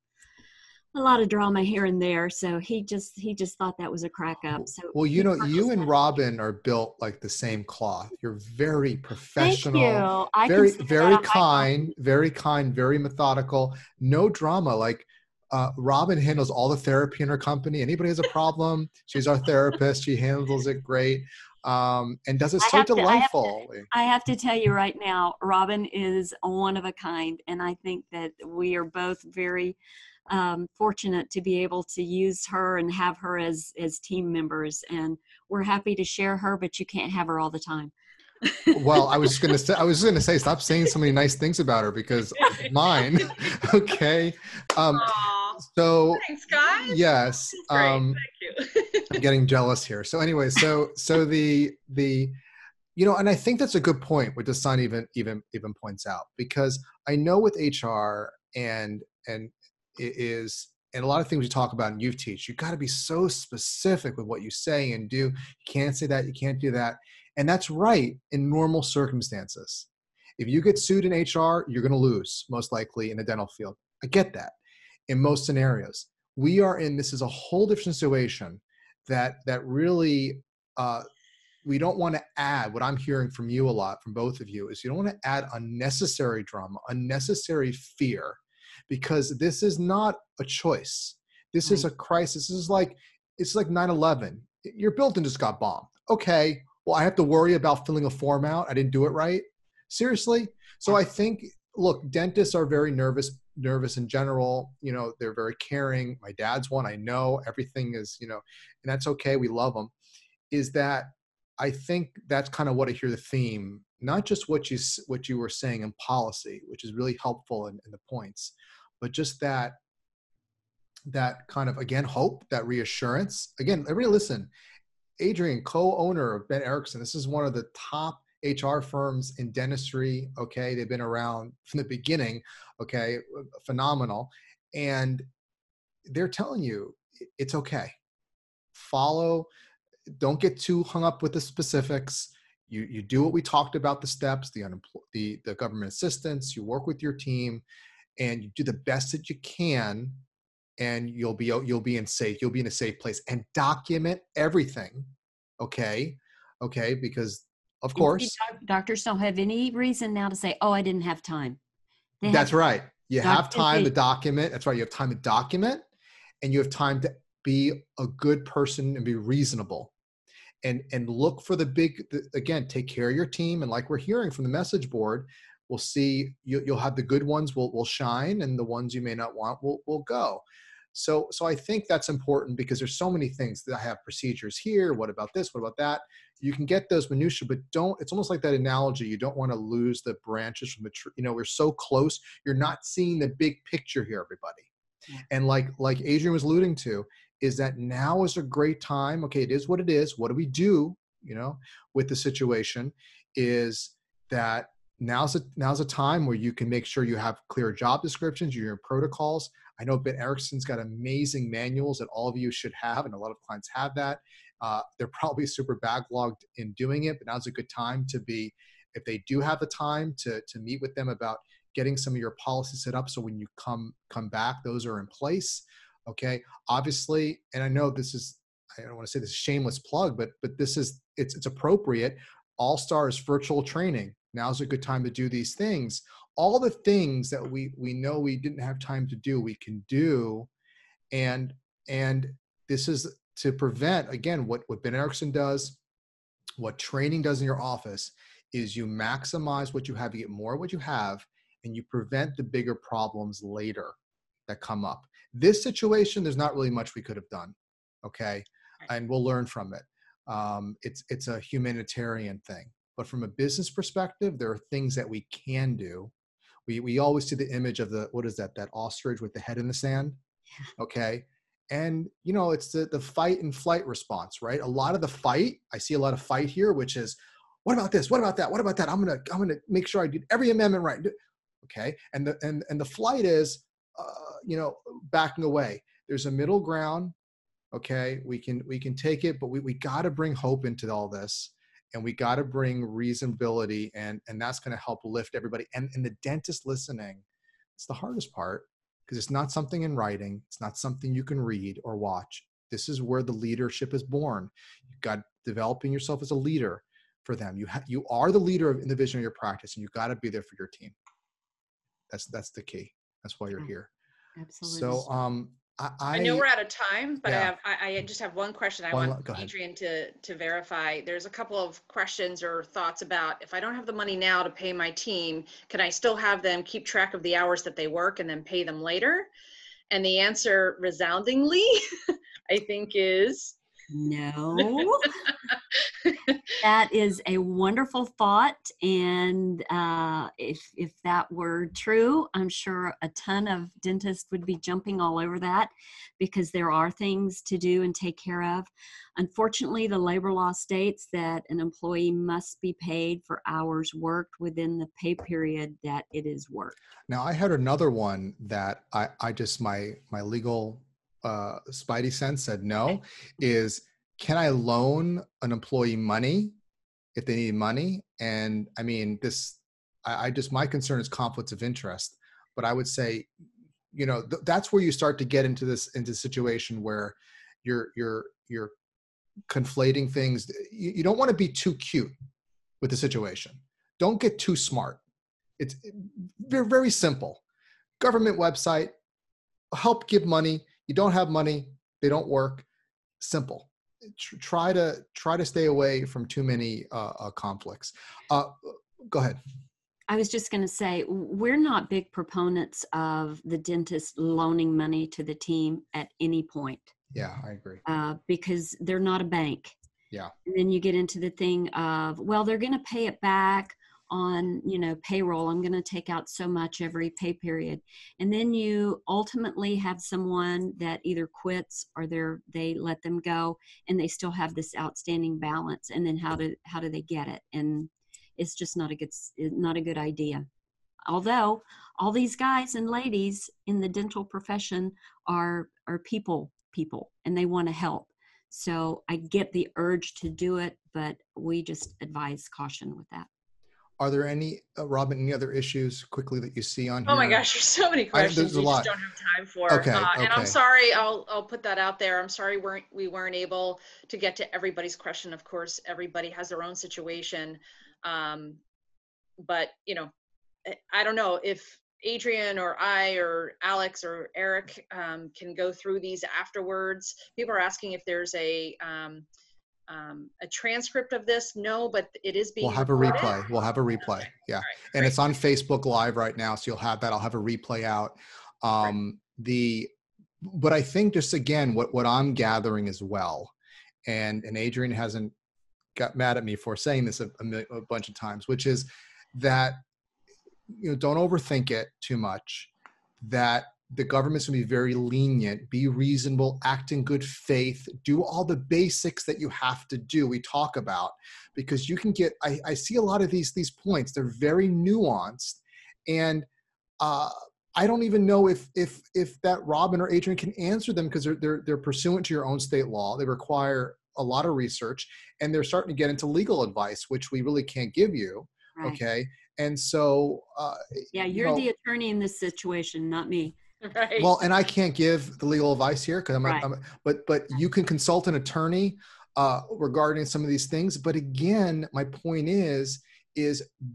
a lot of drama here and there. So he just thought that was a crack up. So well, you and Robin are built like the same cloth. You're very professional, very kind, very methodical, no drama. Like Robin handles all the therapy in her company. Anybody has a problem, she's our therapist. She handles it great. And does it so delightfully. I have to tell you right now, Robin is one of a kind. And I think that we are both very fortunate to be able to use her and have her as team members. And we're happy to share her, but you can't have her all the time. Well, I was going to say, stop saying so many nice things about her because mine. Okay. So thanks, guys. Yes. Thank you. I'm getting jealous here. So anyway, so the and I think that's a good point, what Dasan even points out, because I know with HR and it is, and a lot of things we talk about and you teach, you got to be so specific with what you say and do. You can't say that, you can't do that. And that's right in normal circumstances. If you get sued in HR, you're going to lose, most likely in the dental field. I get that in most scenarios. This is a whole different situation that really, we don't want to add. What I'm hearing from you a lot, from both of you, is you don't want to add unnecessary drama, unnecessary fear, because this is not a choice. This is a crisis. It's like 9/11. Your building just got bombed. Okay, well, I have to worry about filling a form out. I didn't do it right. Seriously? So I think, look, dentists are very nervous in general. They're very caring. My dad's one. I know everything is, and that's okay. We love them. Is that I think that's kind of what I hear the theme, not just what you were saying in policy, which is really helpful in the points, but just that kind of, again, hope, that reassurance. Again, everybody listen, Adrienne, co-owner of Bent Ericksen, this is one of the top HR firms in dentistry. Okay. They've been around from the beginning. Okay. Phenomenal. And they're telling you it's okay. Don't get too hung up with the specifics. You do what we talked about, the steps, the government assistance, you work with your team, and you do the best that you can, and you'll be in a safe place, and document everything. Okay. Because of And see, course, doctors don't have any reason now to say, oh, I didn't have time. that's right. You have time to documentation. document. That's right. You have time to document, and you have time to be a good person and be reasonable, and look for again, take care of your team. And like we're hearing from the message board, we'll see you'll have the good ones will shine, and the ones you may not want will go. So I think that's important, because there's so many things that I have procedures here. What about this? What about that? You can get those minutiae, but it's almost like that analogy. You don't want to lose the branches from the tree. We're so close. You're not seeing the big picture here, everybody. Yeah. And like Adrienne was alluding to, is that now is a great time. Okay, it is what it is. What do we do, with the situation? Is that now's a time where you can make sure you have clear job descriptions, your protocols. I know Bent Ericksen's got amazing manuals that all of you should have, and a lot of clients have that. They're probably super backlogged in doing it, but now's a good time to be, if they do have the time, to meet with them about getting some of your policies set up, so when you come back, those are in place. Okay, obviously, and I know I don't want to say this is a shameless plug, but it's appropriate. All-Stars virtual training. Now's a good time to do these things. All the things that we know we didn't have time to do, we can do. And this is to prevent, again, what Ben Ericksen does, what training does in your office, is you maximize what you have, you get more of what you have, and you prevent the bigger problems later that come up. This situation, there's not really much we could have done. Okay. And we'll learn from it. It's a humanitarian thing, but from a business perspective, there are things that we can do. We always see the image of what is that ostrich with the head in the sand. Okay. And it's the fight and flight response, right? A lot of the fight, I see a lot of fight here, which is, what about this? What about that? What about that? I'm going to make sure I did every amendment right. Okay. And the flight is, backing away. There's a middle ground. Okay. We can take it, but we got to bring hope into all this, and we got to bring reasonability, and that's going to help lift everybody. And the dentist listening, it's the hardest part, because it's not something in writing. It's not something you can read or watch. This is where the leadership is born. You've got developing yourself as a leader for them. You are the leader in the vision of your practice, and you got to be there for your team. That's the key. That's why you're here. Absolutely. So I know we're out of time, but yeah. I just have one question. I want Adrienne to verify. There's a couple of questions or thoughts about, if I don't have the money now to pay my team, can I still have them keep track of the hours that they work and then pay them later? And the answer, resoundingly, I think, is no. That is a wonderful thought. And if that were true, I'm sure a ton of dentists would be jumping all over that, because there are things to do and take care of. Unfortunately, the labor law states that an employee must be paid for hours worked within the pay period that it is worked. Now, I had another one that I just, my legal spidey sense said no, is, can I loan an employee money if they need money? And I mean, my concern is conflicts of interest, but I would say, that's where you start to get into a situation where you're conflating things. You don't want to be too cute with the situation. Don't get too smart. It's very, very simple. Government website, help give money. You don't have money, they don't work. Simple. Try to stay away from too many conflicts. Go ahead. I was just going to say, we're not big proponents of the dentist loaning money to the team at any point. Yeah, I agree. Because they're not a bank. Yeah. And then you get into the thing of, well, they're going to pay it back on, payroll. I'm going to take out so much every pay period. And then you ultimately have someone that either quits or they let them go, and they still have this outstanding balance. And then how do they get it? And it's just not a good idea. although all these guys and ladies in the dental profession are people, and they want to help. So I get the urge to do it, but we just advise caution with that. Are there any, Robin, any other issues quickly that you see on here? Oh my gosh, there's so many questions there's a we lot. just don't have time for. Okay, And I'm sorry, I'll put that out there. I'm sorry we weren't able to get to everybody's question. Of course, everybody has their own situation. But, you know, I don't know if Adrienne or I or Alex or Eric can go through these afterwards. People are asking if there's a transcript of this. No, but it is being recorded. We'll have a replay. Okay. Yeah. Right, and it's on Facebook Live right now. So you'll have that. I'll have a replay out. But I think just again, what I'm gathering as well, and Adrienne hasn't got mad at me for saying this a bunch of times, which is that, you know, don't overthink it too much, that the government's going to be very lenient, be reasonable, act in good faith, do all the basics that you have to do, we talk about, because you can get, I see a lot of these points, they're very nuanced. And I don't even know if that Robin or Adrienne can answer them, because they're pursuant to your own state law. They require a lot of research, and they're starting to get into legal advice, which we really can't give you. Right. Okay. And so, you're the attorney in this situation, not me. Right. Well, and I can't give the legal advice here because but you can consult an attorney regarding some of these things. But again, my point is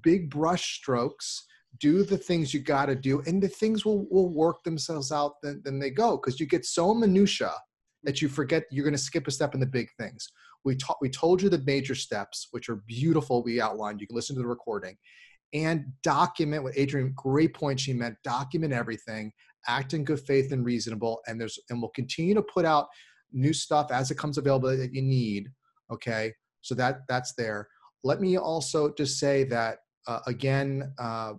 big brush strokes. Do the things you got to do, and the things will work themselves out. Then they go, because you get so minutia that you forget you're going to skip a step in the big things. We told you the major steps, which are beautiful. We outlined. You can listen to the recording. And document what Adrienne, great point she meant, document everything, act in good faith and reasonable. And we'll continue to put out new stuff as it comes available that you need. Okay. So that's there. Let me also just say that, again, a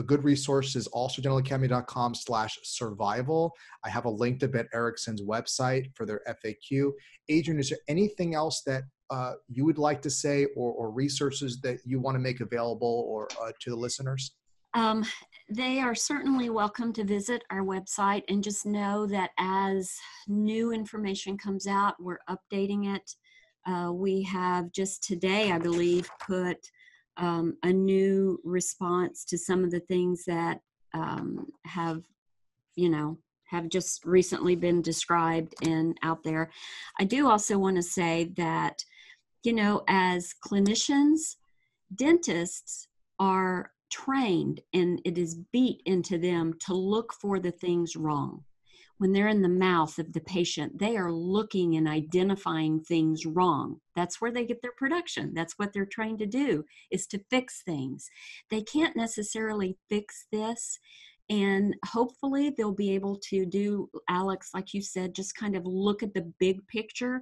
good resource is allstardentalacademy.com/survival. I have a link to Bent Ericksen's website for their FAQ. Adrienne, is there anything else that you would like to say, or resources that you want to make available or to the listeners? They are certainly welcome to visit our website, and just know that as new information comes out, we're updating it. We have just today, I believe, put a new response to some of the things that have just recently been described and out there. I do also want to say that, you know, as clinicians, dentists are trained, and it is beat into them to look for the things wrong. When they're in the mouth of the patient, they are looking and identifying things wrong. That's where they get their production. That's what they're trained to do, is to fix things. They can't necessarily fix this. And hopefully they'll be able to do, Alex, like you said, just kind of look at the big picture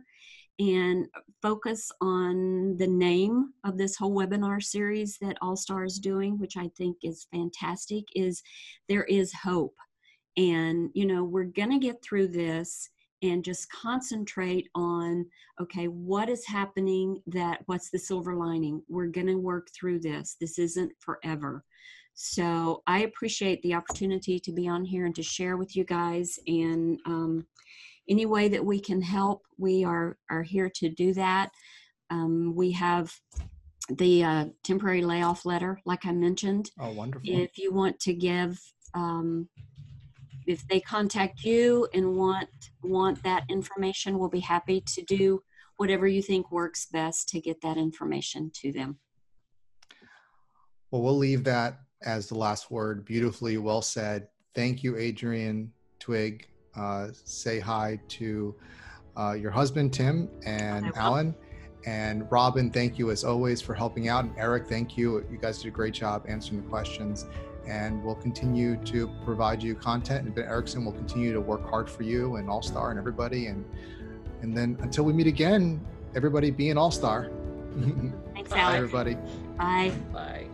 and focus on the name of this whole webinar series that All-Star is doing, which I think is fantastic, is there is hope. And, you know, we're going to get through this, and just concentrate on, okay, what is happening, what's the silver lining? We're going to work through this. This isn't forever. So I appreciate the opportunity to be on here and to share with you guys. And any way that we can help, we are here to do that. We have the temporary layoff letter, like I mentioned. Oh, wonderful. If you want to give, if they contact you and want that information, we'll be happy to do whatever you think works best to get that information to them. Well, we'll leave that as the last word. Beautifully well said. Thank you, Adrienne Twigg. Say hi to your husband, Tim, and Alan. And Robin, thank you as always for helping out. And Eric, thank you. You guys did a great job answering the questions. And we'll continue to provide you content. And Bent Ericksen will continue to work hard for you and All-Star and everybody. And then until we meet again, everybody be an All-Star. Thanks, Alex. Bye, everybody. Bye. Bye.